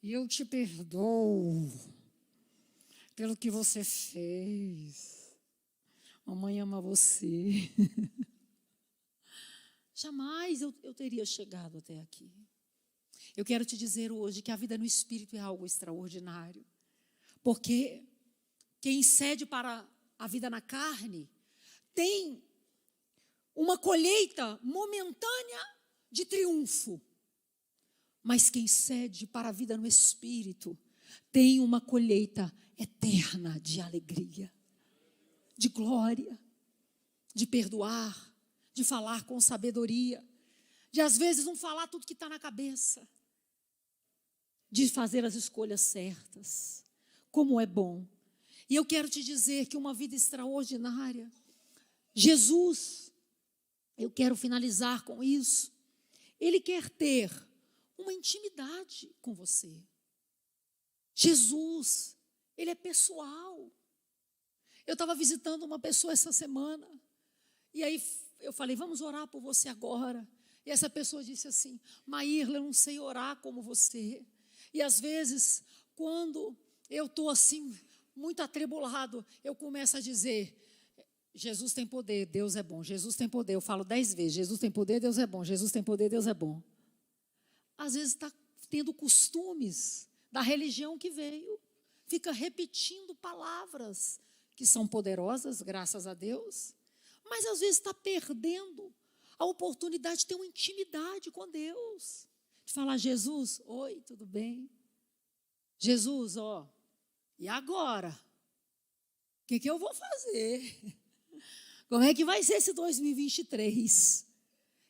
e eu te perdoo pelo que você fez. Mamãe ama você. Jamais eu teria chegado até aqui. Eu quero te dizer hoje que a vida no Espírito é algo extraordinário. Porque quem cede para a vida na carne tem uma colheita momentânea de triunfo. Mas quem cede para a vida no Espírito tem uma colheita eterna de alegria, de glória, de perdoar, de falar com sabedoria, de às vezes não falar tudo que está na cabeça, de fazer as escolhas certas. Como é bom. E eu quero te dizer que uma vida extraordinária, Jesus, eu quero finalizar com isso, Ele quer ter uma intimidade com você. Jesus, Ele é pessoal. Eu estava visitando uma pessoa essa semana, e aí eu falei, vamos orar por você agora. E essa pessoa disse assim, Maírla, eu não sei orar como você. E às vezes, quando eu estou assim, muito atribulado, eu começo a dizer, Jesus tem poder, Deus é bom, Jesus tem poder. Eu falo 10 vezes, Jesus tem poder, Deus é bom, Jesus tem poder, Deus é bom. Às vezes está tendo costumes da religião que veio, fica repetindo palavras que são poderosas, graças a Deus, mas às vezes está perdendo a oportunidade de ter uma intimidade com Deus, de falar, Jesus, oi, tudo bem? Jesus, e agora? O que eu vou fazer? Como é que vai ser esse 2023?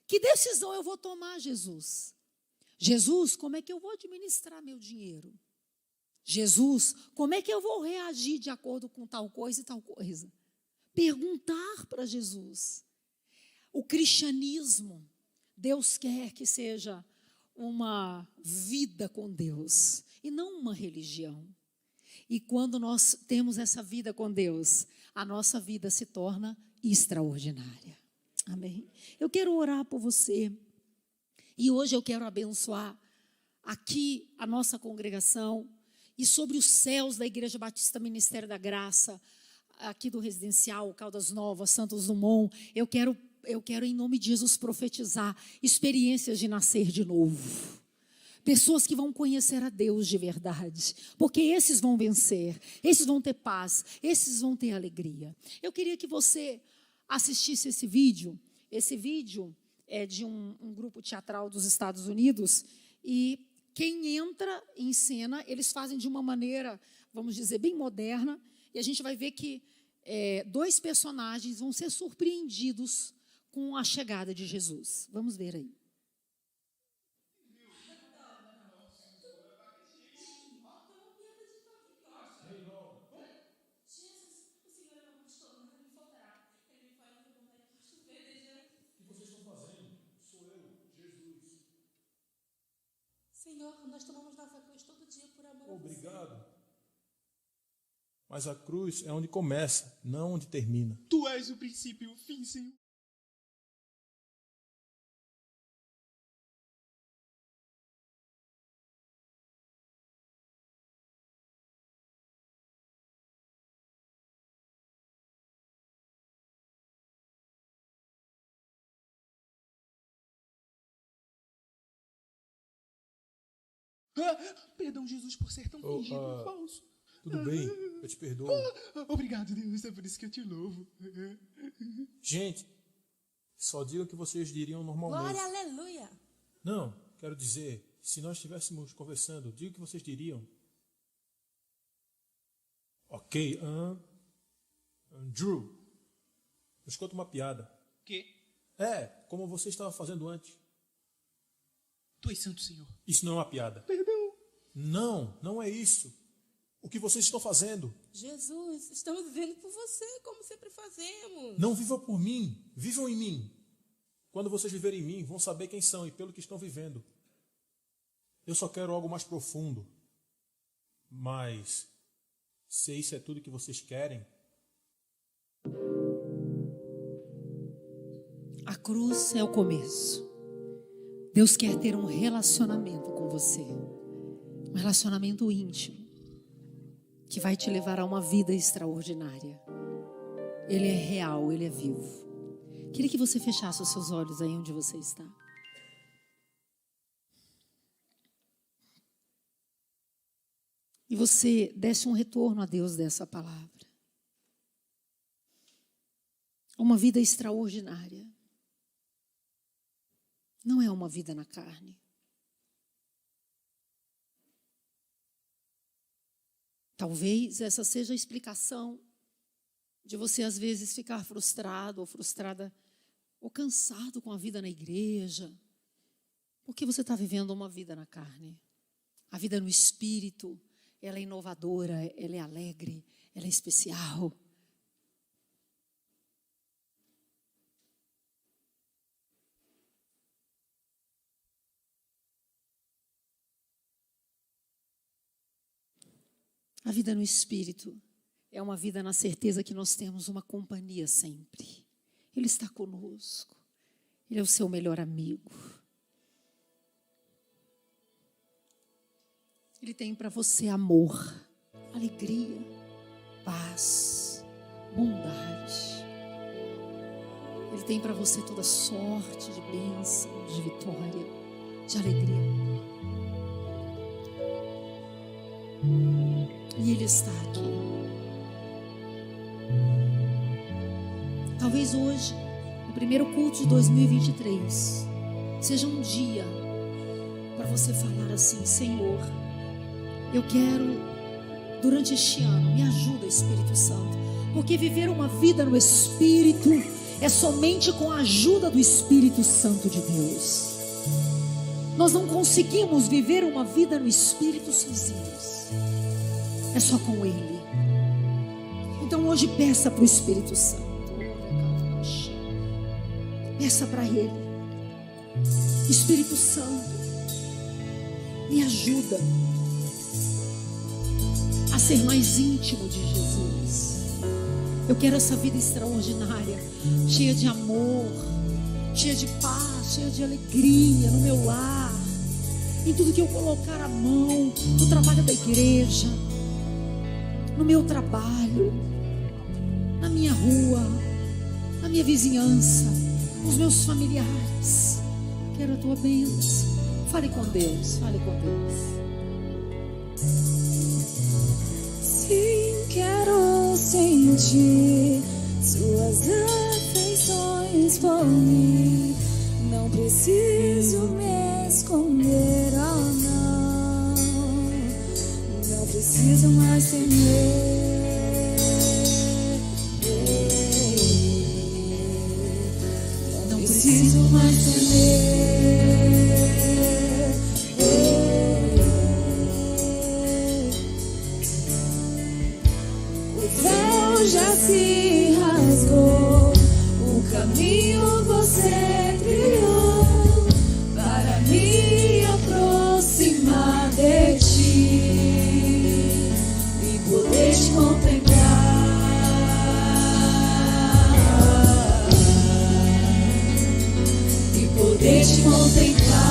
Que decisão eu vou tomar, Jesus? Jesus, como é que eu vou administrar meu dinheiro? Jesus, como é que eu vou reagir de acordo com tal coisa e tal coisa? Perguntar para Jesus. O cristianismo, Deus quer que seja uma vida com Deus e não uma religião. E quando nós temos essa vida com Deus, a nossa vida se torna extraordinária. Amém? Eu quero orar por você. E hoje eu quero abençoar aqui a nossa congregação e sobre os céus da Igreja Batista Ministério da Graça, aqui do Residencial Caldas Novas, Santos Dumont. Eu quero em nome de Jesus profetizar experiências de nascer de novo. Pessoas que vão conhecer a Deus de verdade, porque esses vão vencer, esses vão ter paz, esses vão ter alegria. Eu queria que você assistisse esse vídeo. Esse vídeo é de um grupo teatral dos Estados Unidos e quem entra em cena, eles fazem de uma maneira, vamos dizer, bem moderna, e a gente vai ver que dois personagens vão ser surpreendidos com a chegada de Jesus. Vamos ver aí. Senhor, nós tomamos nossa cruz todo dia por amor a você. Obrigado. Mas a cruz é onde começa, não onde termina. Tu és o princípio e o fim, Senhor. Perdão, Jesus, por ser tão fingido e falso. Tudo bem, eu te perdoo. Obrigado, Deus, é por isso que eu te louvo. Gente, só diga o que vocês diriam normalmente. Glória, aleluia. Não, quero dizer, se nós estivéssemos conversando, diga o que vocês diriam. Ok, Drew, nos conta uma piada. Que? Como você estava fazendo antes. Tu és santo, Senhor. Isso não é uma piada. Perdão. Não é isso. O que vocês estão fazendo? Jesus, estamos vivendo por você, como sempre fazemos. Não vivam por mim, vivam em mim. Quando vocês viverem em mim, vão saber quem são e pelo que estão vivendo. Eu só quero algo mais profundo. Mas, se isso é tudo que vocês querem... A cruz é o começo. Deus quer ter um relacionamento com você. Um relacionamento íntimo. Que vai te levar a uma vida extraordinária. Ele é real, Ele é vivo. Queria que você fechasse os seus olhos aí onde você está. E você desse um retorno a Deus dessa palavra. Uma vida extraordinária. Não é uma vida na carne. Talvez essa seja a explicação de você às vezes ficar frustrado ou frustrada ou cansado com a vida na igreja, porque você está vivendo uma vida na carne. A vida no espírito, ela é inovadora, ela é alegre, ela é especial. A vida no Espírito é uma vida na certeza que nós temos uma companhia sempre. Ele está conosco. Ele é o seu melhor amigo. Ele tem para você amor, alegria, paz, bondade. Ele tem para você toda sorte de bênção, de vitória, de alegria. E Ele está aqui. Talvez hoje, no primeiro culto de 2023, seja um dia para você falar assim: Senhor, eu quero, durante este ano, me ajuda, Espírito Santo, porque viver uma vida no Espírito é somente com a ajuda do Espírito Santo de Deus. Nós não conseguimos viver uma vida no Espírito sozinhos. É só com Ele. Então hoje peça para o Espírito Santo. Peça para Ele. Espírito Santo, me ajuda a ser mais íntimo de Jesus. Eu quero essa vida extraordinária, cheia de amor, cheia de paz, cheia de alegria no meu lar, em tudo que eu colocar a mão, no trabalho da igreja, no meu trabalho, na minha rua, na minha vizinhança, nos meus familiares. Quero a tua bênção. Fale com Deus, fale com Deus. Sim, quero sentir suas afeições por mim. Não preciso me esconder, oh não. Não preciso mais temer. Não preciso mais temer. Já se rasgou, o caminho você criou para me aproximar de ti e poder te contemplar, e poder te contemplar.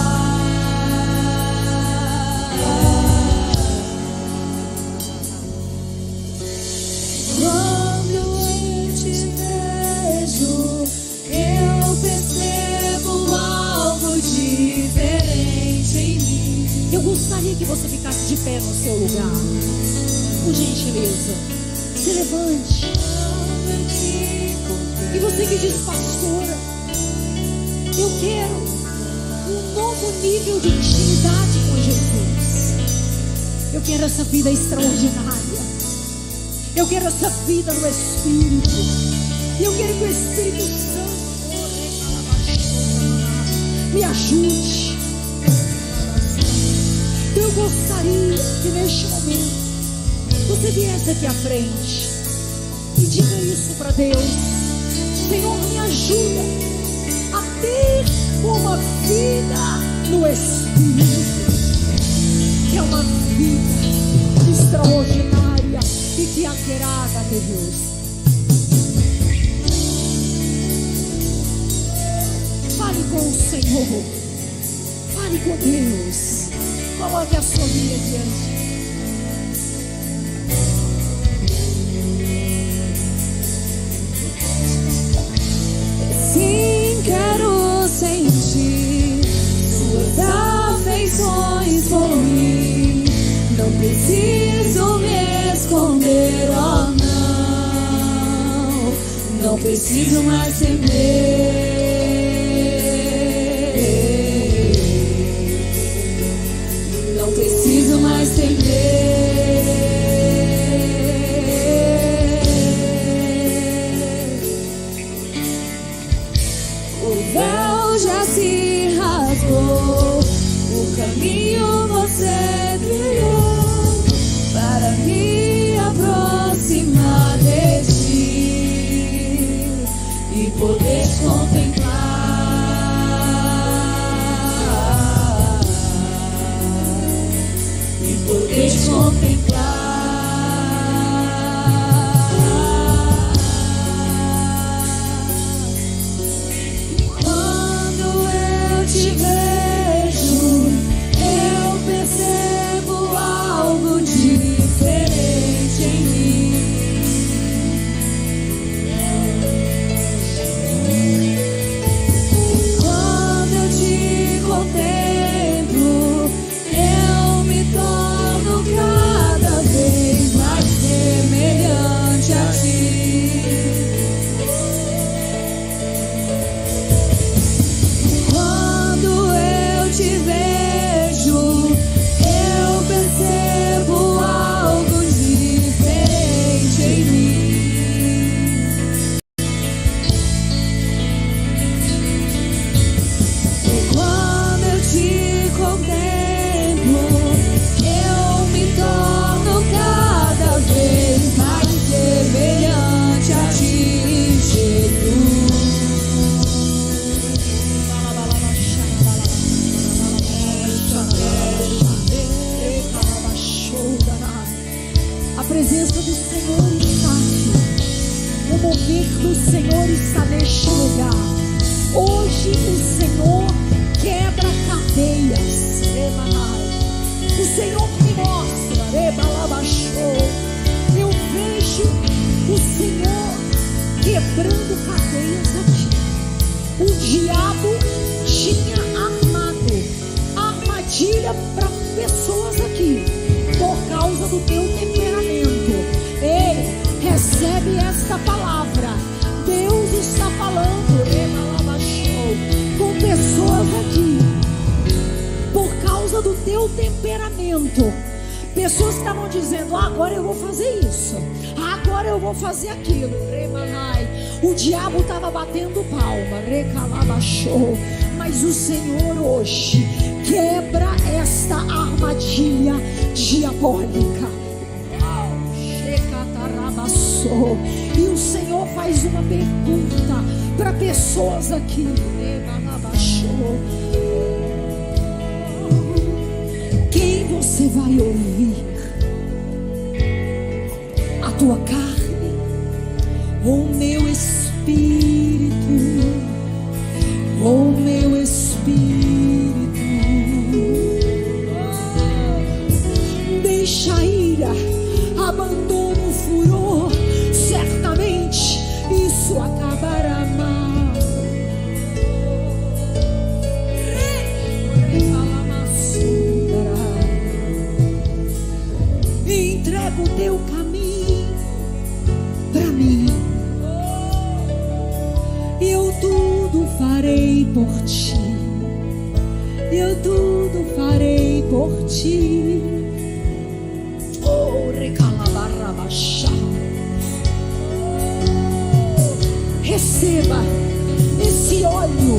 Eu gostaria que você ficasse de pé no seu lugar. Por gentileza, se levante. E você que diz, pastora, eu quero um novo nível de intimidade com Jesus. Eu quero essa vida extraordinária. Eu quero essa vida no Espírito. E eu quero que o Espírito Santo me ajude. Eu gostaria que neste momento você viesse aqui à frente e diga isso para Deus: Senhor, me ajuda a ter uma vida no Espírito, que é uma vida extraordinária e que agrada a Deus. Fale com o Senhor, fale com Deus. Coloque a sua vida diante. Sim, quero sentir suas afeições por mim. Não preciso me esconder, oh não. Não preciso mais temer. Preciso mais temer. O véu já se rasgou, o caminho você trilhou para me aproximar de ti e poder te contemplar. Poder te contemplar. Quando eu te vejo, eu percebo algo diferente em mim. Quando eu te contemplo, eu me torno cada presença do Senhor está aqui. O mover do Senhor está neste lugar. Hoje o Senhor quebra cadeias. O Senhor me mostra. Eu vejo o Senhor quebrando cadeias aqui. O diabo tinha armado armadilha para pessoas aqui por causa do teu temperamento. Ei, recebe esta palavra. Deus está falando com pessoas aqui por causa do teu temperamento. Pessoas que estavam dizendo: agora eu vou fazer isso, agora eu vou fazer aquilo. O diabo estava batendo palma, mas o Senhor hoje quebra esta armadilha diabólica. E o Senhor faz uma pergunta para pessoas aqui: quem você vai ouvir? A tua carne ou o meu espírito? Ou o meu espírito? Deixa a ira, abandona o furor. Certamente isso acabará mal. Entrega o teu caminho para mim. Eu tudo farei por ti. Eu tudo farei por ti. Oh, recalabarabachá. Receba esse óleo.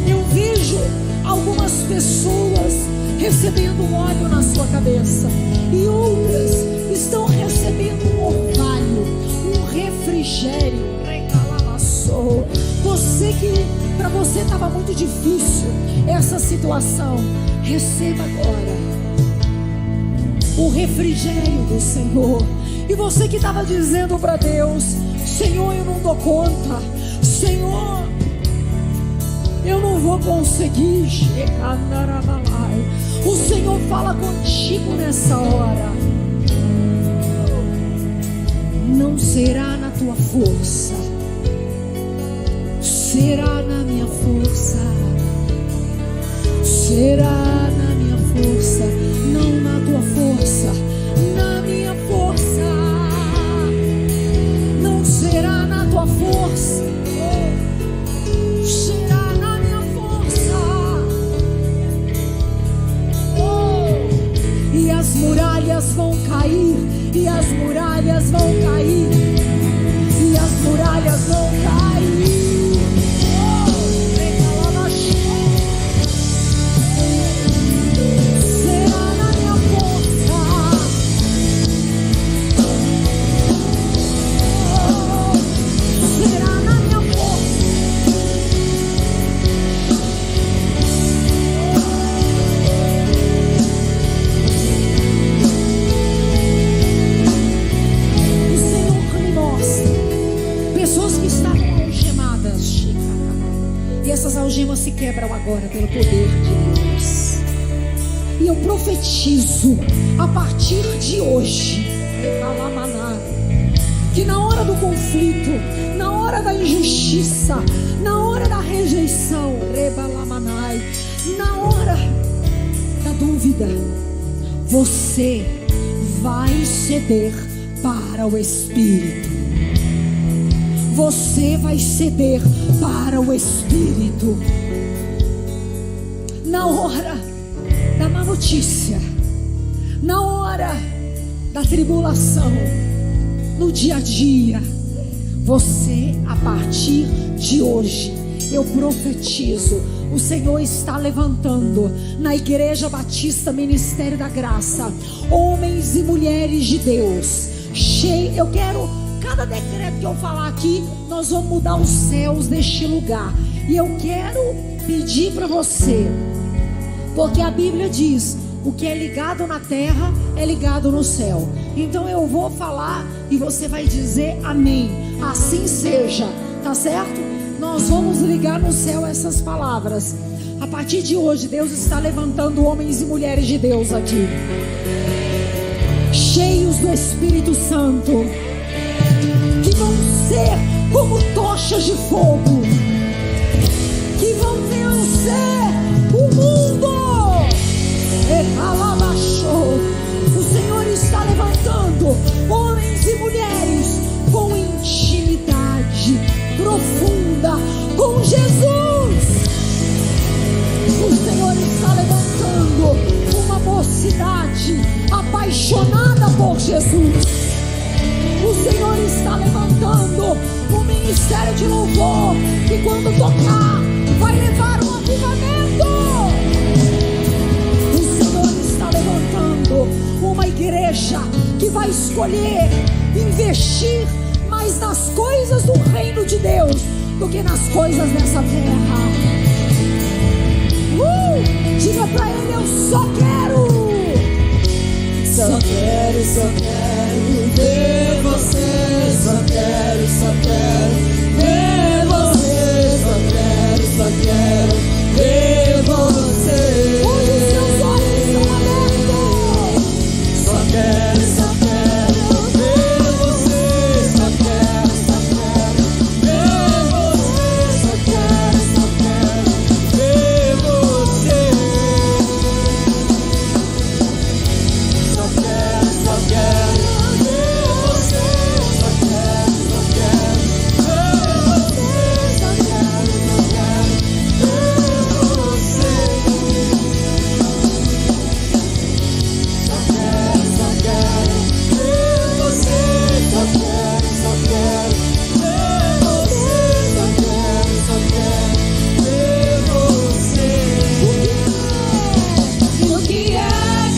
Eu vejo algumas pessoas recebendo um óleo na sua cabeça e outras estão recebendo um orvalho, um refrigério. Você que para você estava muito difícil essa situação, receba agora o refrigério do Senhor. E você que estava dizendo para Deus: Senhor, eu não dou conta, Senhor, eu não vou conseguir. O Senhor fala contigo nessa hora. Não será na tua força, será na minha força. Será na minha força, não na tua força, na minha força. Não será na tua força, será na minha força. Oh, e as muralhas vão cair, e as muralhas vão cair, e as muralhas vão cair. Essas algemas se quebram agora pelo poder de Deus. E eu profetizo a partir de hoje que na hora do conflito, na hora da injustiça, na hora da rejeição, na hora da dúvida, você vai ceder para o Espírito. Você vai ceder para o Espírito. Na hora da má notícia, na hora da tribulação, no dia a dia, você, a partir de hoje, eu profetizo, o Senhor está levantando na Igreja Batista Ministério da Graça homens e mulheres de Deus. Eu quero... Cada decreto que eu falar aqui, nós vamos mudar os céus deste lugar. E eu quero pedir para você, porque a Bíblia diz: O que é ligado na terra é ligado no céu. Então eu vou falar e você vai dizer amém. Assim seja, tá certo? Nós vamos ligar no céu essas palavras. A partir de hoje, Deus está levantando homens e mulheres de Deus aqui, cheios do Espírito Santo, que vão ser como tochas de fogo, que vão vencer o mundo. O Senhor está levantando homens e mulheres com intimidade profunda com Jesus. O Senhor está levantando uma mocidade apaixonada por Jesus. O Senhor está levantando um ministério de louvor que, quando tocar, vai levar um avivamento. O Senhor está levantando uma igreja que vai escolher investir mais nas coisas do reino de Deus do que nas coisas dessa terra. Diga pra ele: eu só quero ver você, só quero ver você, só quero ver você. Onde os seus olhos estão abertos, só quero ver você, só quero ver você, só quero ver você. Só quero ver você, só quero ver você, só quero ver você. Só quero ver você, só quero ver você, só quero ver você. O que é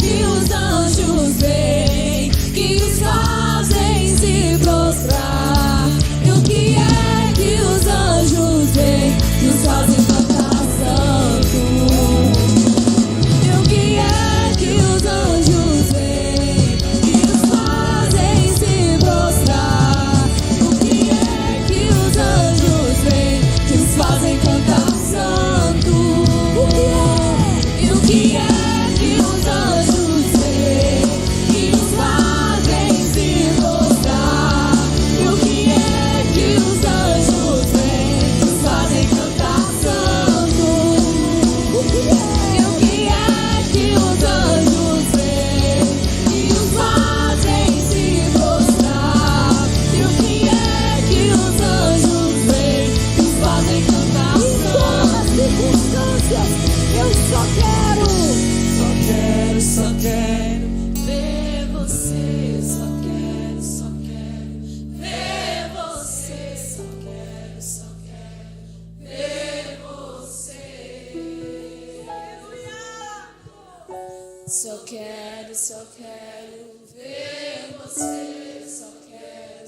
que os anjos veem, que os fazem se prostrar? E o que é que os anjos veem, que os fazem cantar santo? E o que é que os anjos veem, que os fazem se prostrar? O que é que os anjos veem, que os fazem cantar santo? O que é? E o que é que os anjos veem, que os fazem se prostrar? E o que é que os anjos veem, que os fazem cantar santo? O que é? E o que é que os anjos veem, que os fazem se prostrar? E o que é que os anjos veem, que os fazem cantar santo? Em todas as circunstâncias, eu só quero ver você, só quero ver você, só quero ver você. Só quero ver você, só quero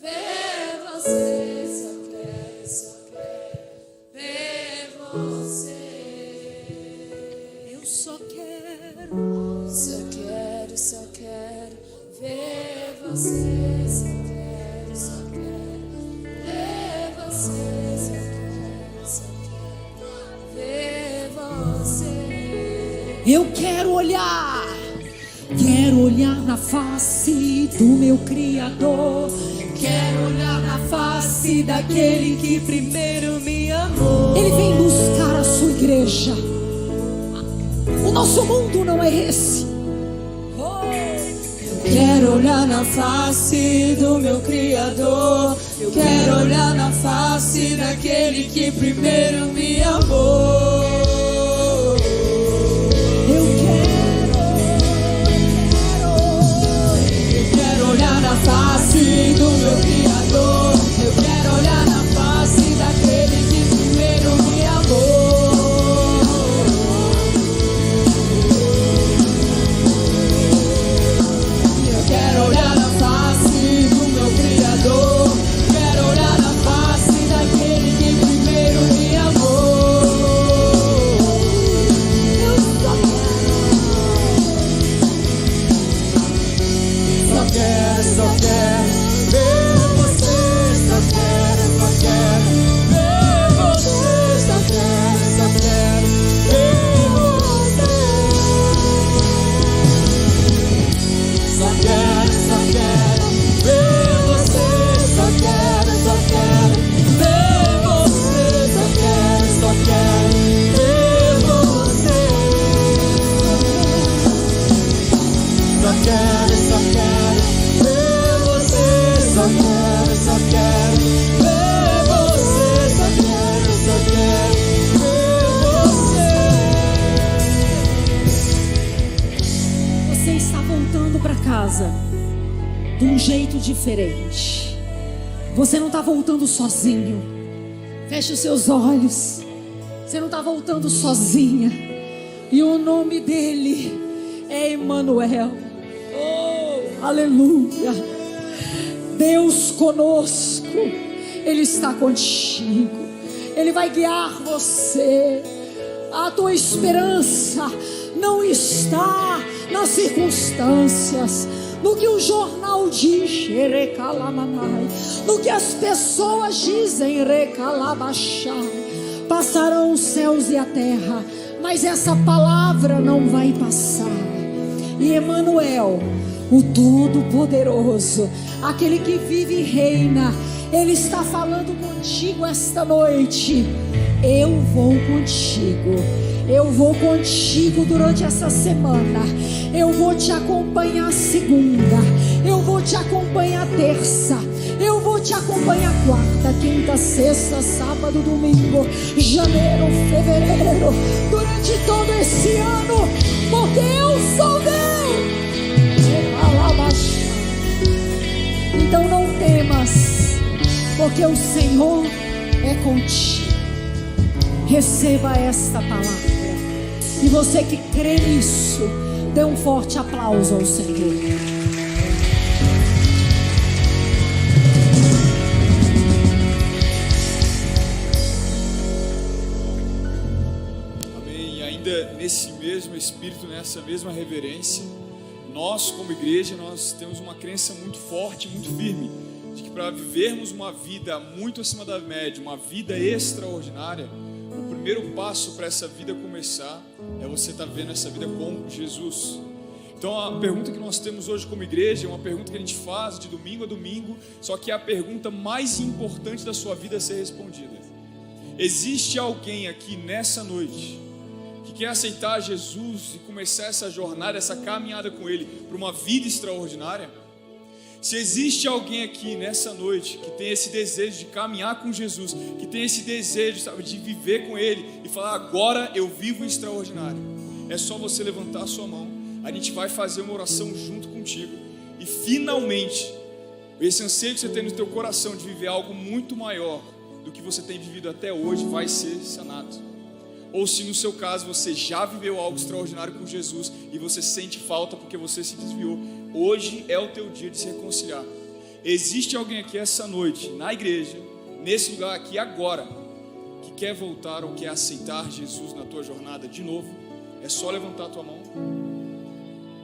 ver você, só quero ver você. Eu só quero ver você, só quero ver você, só quero ver você. Eu quero olhar na face do meu Criador. Quero olhar na face daquele que primeiro me amou. Ele vem buscar a sua igreja. O nosso mundo não é esse. Quero olhar na face do meu Criador. Eu quero olhar na face daquele que primeiro me amou. Eu quero olhar na face do meu Criador. Eu quero olhar na face daquele que primeiro me amou. Eu quero olhar na face do meu Criador. Quero olhar na face daquele que primeiro me amou. quero, só quero ver você. Só quero ver você. Só quero ver você. Só quero ver você. Só quero ver você. Só quero ver você. Só quero ver você. Só quero ver você. Só quero ver você. Você está voltando para casa de um jeito diferente. Você não está voltando sozinho. Feche os seus olhos. Você não está voltando sozinha. E o nome dele é Emanuel. Oh, aleluia. Deus conosco. Ele está contigo. Ele vai guiar você. A tua esperança não está nas circunstâncias, no que o jornal diz, no que as pessoas dizem, passarão os céus e a terra, mas essa palavra não vai passar. E Emanuel, o Todo-Poderoso, aquele que vive e reina, ele está falando contigo esta noite. Eu vou contigo. Eu vou contigo durante essa semana. Eu vou te acompanhar segunda. Eu vou te acompanhar terça. Eu vou te acompanhar quarta, quinta, sexta, sábado, domingo, janeiro, fevereiro, durante todo esse ano, porque eu sou Deus. Então não temas, porque o Senhor é contigo. Receba esta palavra. E você que crê nisso, dê um forte aplauso ao Senhor. Amém. E ainda nesse mesmo espírito, nessa mesma reverência, nós como igreja, nós temos uma crença muito forte, muito firme, de que para vivermos uma vida muito acima da média, uma vida extraordinária, o primeiro passo para essa vida começar é você estar vendo essa vida com Jesus. Então a pergunta que nós temos hoje como igreja é uma pergunta que a gente faz de domingo a domingo, só que é a pergunta mais importante da sua vida a ser respondida. Existe alguém aqui nessa noite que quer aceitar Jesus e começar essa jornada, essa caminhada com Ele para uma vida extraordinária? Se existe alguém aqui nessa noite que tem esse desejo de caminhar com Jesus, que tem esse desejo, sabe, de viver com Ele e falar, agora eu vivo extraordinário, é só você levantar a sua mão. A gente vai fazer uma oração junto contigo e finalmente esse anseio que você tem no teu coração de viver algo muito maior do que você tem vivido até hoje vai ser sanado. Ou se no seu caso você já viveu algo extraordinário com Jesus e você sente falta porque você se desviou, hoje é o teu dia de se reconciliar. Existe alguém aqui essa noite, na igreja, nesse lugar aqui agora, que quer voltar ou quer aceitar Jesus na tua jornada de novo? É só levantar a tua mão.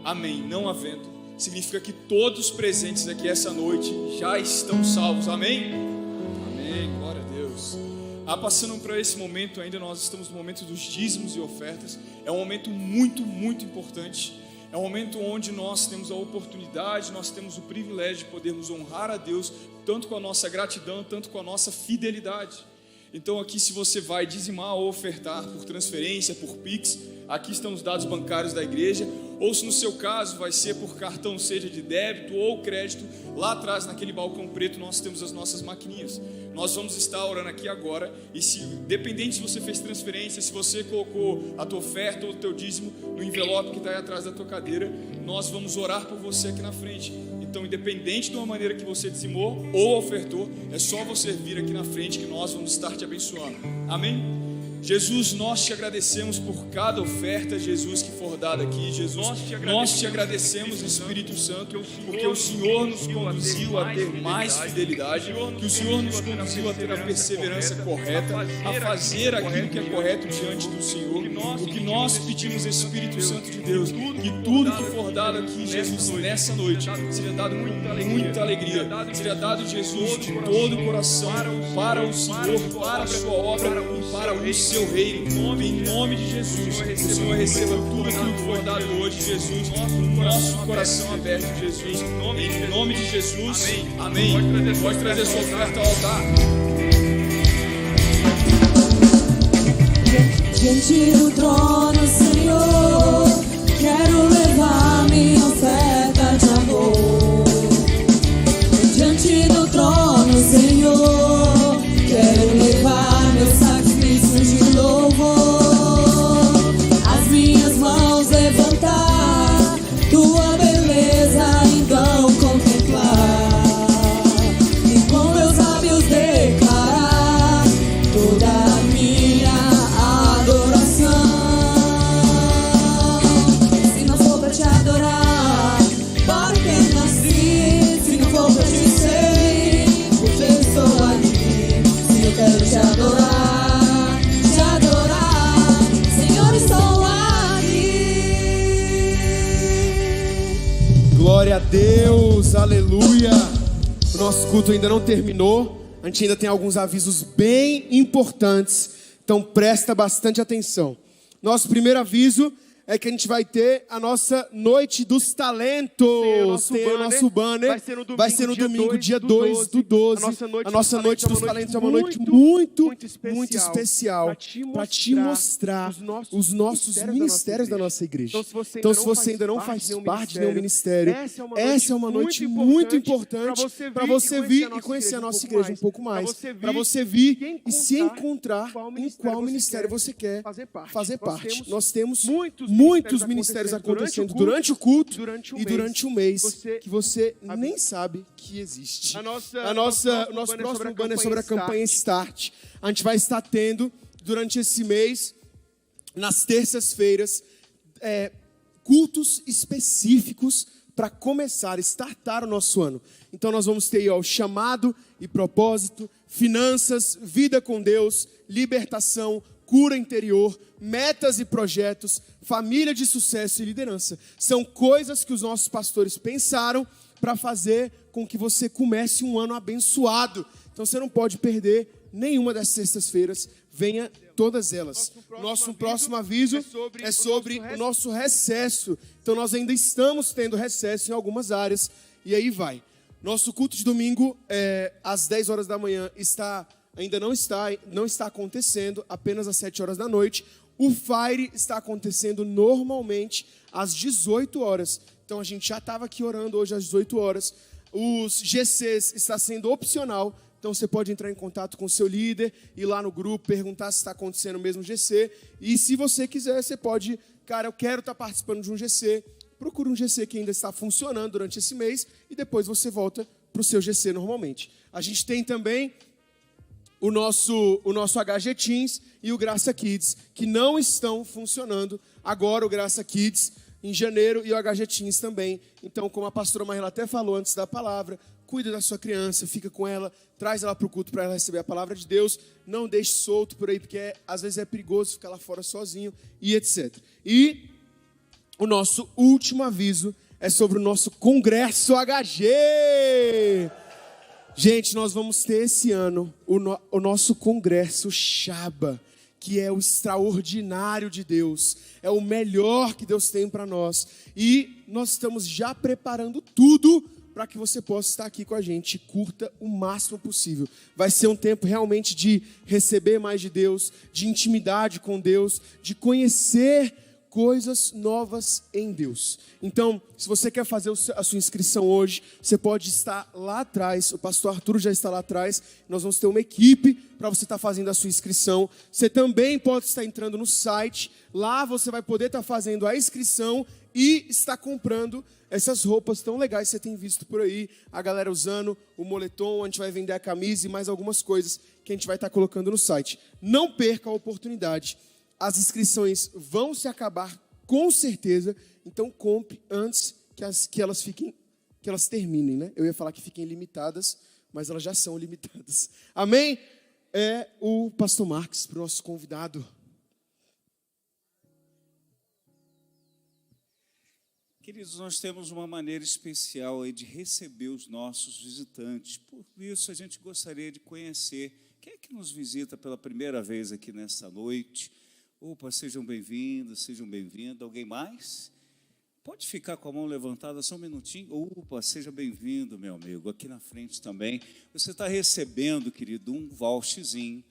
Amém. Não havendo, significa que todos presentes aqui essa noite já estão salvos. Amém? Amém. Glória a Deus. Passando para esse momento ainda, nós estamos no momento dos dízimos e ofertas. É um momento muito, muito importante. É um momento onde nós temos a oportunidade, nós temos o privilégio de podermos honrar a Deus, tanto com a nossa gratidão, tanto com a nossa fidelidade. Então aqui, se você vai dizimar ou ofertar por transferência, por Pix, aqui estão os dados bancários da igreja, ou se no seu caso vai ser por cartão, seja de débito ou crédito, lá atrás naquele balcão preto nós temos as nossas maquininhas. Nós vamos estar orando aqui agora, e se, dependente se você fez transferência, se você colocou a tua oferta ou o teu dízimo no envelope que está aí atrás da tua cadeira, nós vamos orar por você aqui na frente. Então, independente de uma maneira que você dizimou ou ofertou, é só você vir aqui na frente que nós vamos estar te abençoando. Amém? Jesus, nós te agradecemos por cada oferta, Jesus, que for dada aqui. Jesus, nós te agradecemos, Espírito Santo, porque o Senhor nos conduziu a ter mais fidelidade, que o Senhor nos conduziu a ter a perseverança correta, a fazer aquilo que é correto diante do Senhor. O que nós pedimos, Espírito Santo de Deus, que tudo que for dado aqui, Jesus, nessa noite, seja dado com muita alegria, seja dado, Jesus, de todo o coração para o Senhor, para a sua obra e para o seu reino, em nome de Jesus. O Senhor receba tudo aquilo que for dado hoje, Jesus, nosso coração aberto, Jesus, em nome de Jesus, amém. Pode trazer sua oferta ao altar. Diante do trono, Senhor, quero levar minha oferta de amor. Diante do trono, Senhor, quero levar meu sacrifício de louvor. As minhas mãos levantar, tua beleza então contemplar, e com meus lábios declarar toda a minha adoração. Se não for pra te adorar, para que nasci. Se não for pra te ser, porque eu estou aqui. Se eu quero te adorar, Senhor, estou aqui. Glória a Deus, aleluia. O nosso culto ainda não terminou. A gente ainda tem alguns avisos bem importantes. Então presta bastante atenção. Nosso primeiro aviso é que a gente vai ter a nossa Noite dos Talentos. Tem o nosso banner. Vai ser no domingo, dia 2 do 12. A nossa Noite dos Talentos é uma noite muito especial para te mostrar os nossos ministérios da nossa igreja. Então, se você ainda não faz parte de nenhum ministério, essa é uma noite muito importante para você vir e conhecer a nossa igreja um pouco mais. Para você vir e se encontrar em qual ministério você quer fazer parte. Nós temos muitos ministérios acontecendo durante o culto e durante o mês que você nem sabe que existe. O nosso próximo banner é sobre a campanha Start. A gente vai estar tendo, durante esse mês, nas terças-feiras, cultos específicos para começar, startar o nosso ano. Então nós vamos ter aí, o chamado e propósito, finanças, vida com Deus, libertação, cura interior, metas e projetos, família de sucesso e liderança. São coisas que os nossos pastores pensaram para fazer com que você comece um ano abençoado. Então você não pode perder nenhuma dessas sextas-feiras. Venha todas elas. Nosso próximo aviso é sobre o nosso recesso. Então nós ainda estamos tendo recesso em algumas áreas. E aí vai. Nosso culto de domingo, às 10 horas da manhã, ainda não está acontecendo, apenas às 7 horas da noite. O Fire está acontecendo normalmente às 18 horas. Então a gente já estava aqui orando hoje às 18 horas. Os GCs está sendo opcional. Então você pode entrar em contato com o seu líder, ir lá no grupo, perguntar se está acontecendo o mesmo GC. E se você quiser, você pode, cara, eu quero estar participando de um GC. Procura um GC que ainda está funcionando durante esse mês e depois você volta para o seu GC normalmente. A gente tem também o nosso HG Teens e o Graça Kids, que não estão funcionando. Agora o Graça Kids em janeiro e o HG Teens também. Então, como a pastora Marila até falou antes da palavra, cuida da sua criança, fica com ela, traz ela para o culto para ela receber a palavra de Deus. Não deixe solto por aí, porque às vezes é perigoso ficar lá fora sozinho e etc. E o nosso último aviso é sobre o nosso Congresso HG. Gente, nós vamos ter esse ano o nosso Congresso Shaba, que é o extraordinário de Deus, é o melhor que Deus tem para nós. E nós estamos já preparando tudo para que você possa estar aqui com a gente. Curta o máximo possível. Vai ser um tempo realmente de receber mais de Deus, de intimidade com Deus, de conhecer coisas novas em Deus. Então, se você quer fazer a sua inscrição hoje, você pode estar lá atrás. O pastor Arthur já está lá atrás. Nós vamos ter uma equipe para você estar fazendo a sua inscrição. Você também pode estar entrando no site. Lá você vai poder estar fazendo a inscrição e está comprando essas roupas tão legais que você tem visto por aí, a galera usando o moletom, a gente vai vender a camisa e mais algumas coisas que a gente vai estar colocando no site. Não perca a oportunidade. As inscrições vão se acabar com certeza, então compre antes que elas terminem, né? Eu ia falar que fiquem limitadas, mas elas já são limitadas. Amém? É o pastor Marcos, para o nosso convidado. Queridos, nós temos uma maneira especial aí de receber os nossos visitantes. Por isso, a gente gostaria de conhecer quem é que nos visita pela primeira vez aqui nessa noite. Opa, sejam bem-vindos, sejam bem-vindos. Alguém mais? Pode ficar com a mão levantada só um minutinho. Opa, seja bem-vindo, meu amigo. Aqui na frente também. Você está recebendo, querido, um voucherzinho,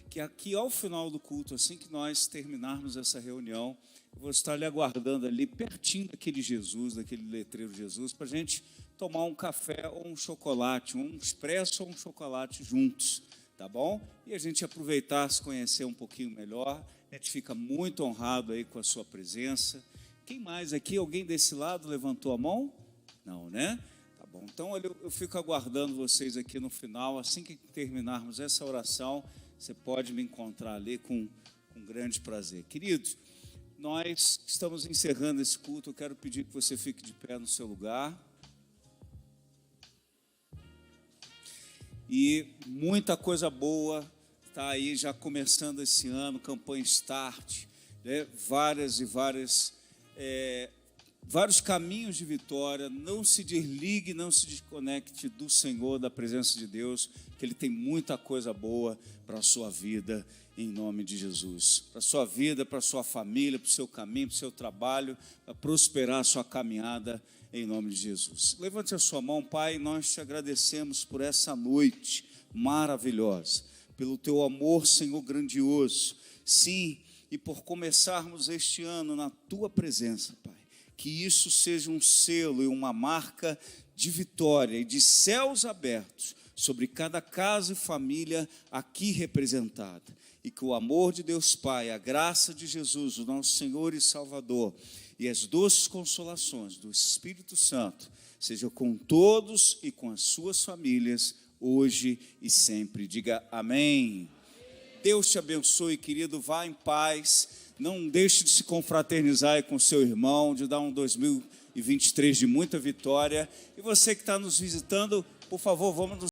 que aqui ao final do culto, assim que nós terminarmos essa reunião, eu vou estar lhe aguardando ali, pertinho daquele Jesus, daquele letreiro Jesus, para a gente tomar um café ou um chocolate, um expresso ou um chocolate juntos, tá bom? E a gente aproveitar, se conhecer um pouquinho melhor. A gente fica muito honrado aí com a sua presença. Quem mais aqui? Alguém desse lado levantou a mão? Não, né? Tá bom. Então, eu fico aguardando vocês aqui no final. Assim que terminarmos essa oração, você pode me encontrar ali com grande prazer. Queridos, nós estamos encerrando esse culto. Eu quero pedir que você fique de pé no seu lugar. E muita coisa boa está aí já começando esse ano, campanha Start, né? Vários caminhos de vitória. Não se desligue, não se desconecte do Senhor, da presença de Deus, que Ele tem muita coisa boa para a sua vida, em nome de Jesus. Para a sua vida, para a sua família, para o seu caminho, para o seu trabalho, para prosperar a sua caminhada, em nome de Jesus. Levante a sua mão, Pai, nós te agradecemos por essa noite maravilhosa, pelo teu amor, Senhor, grandioso. Sim, e por começarmos este ano na tua presença, Pai. Que isso seja um selo e uma marca de vitória e de céus abertos sobre cada casa e família aqui representada. E que o amor de Deus Pai, a graça de Jesus, o nosso Senhor e Salvador, e as doces consolações do Espírito Santo sejam com todos e com as suas famílias, hoje e sempre. Diga amém. Deus te abençoe, querido. Vá em paz. Não deixe de se confraternizar com seu irmão, de dar um 2023 de muita vitória. E você que está nos visitando, por favor, vamos nos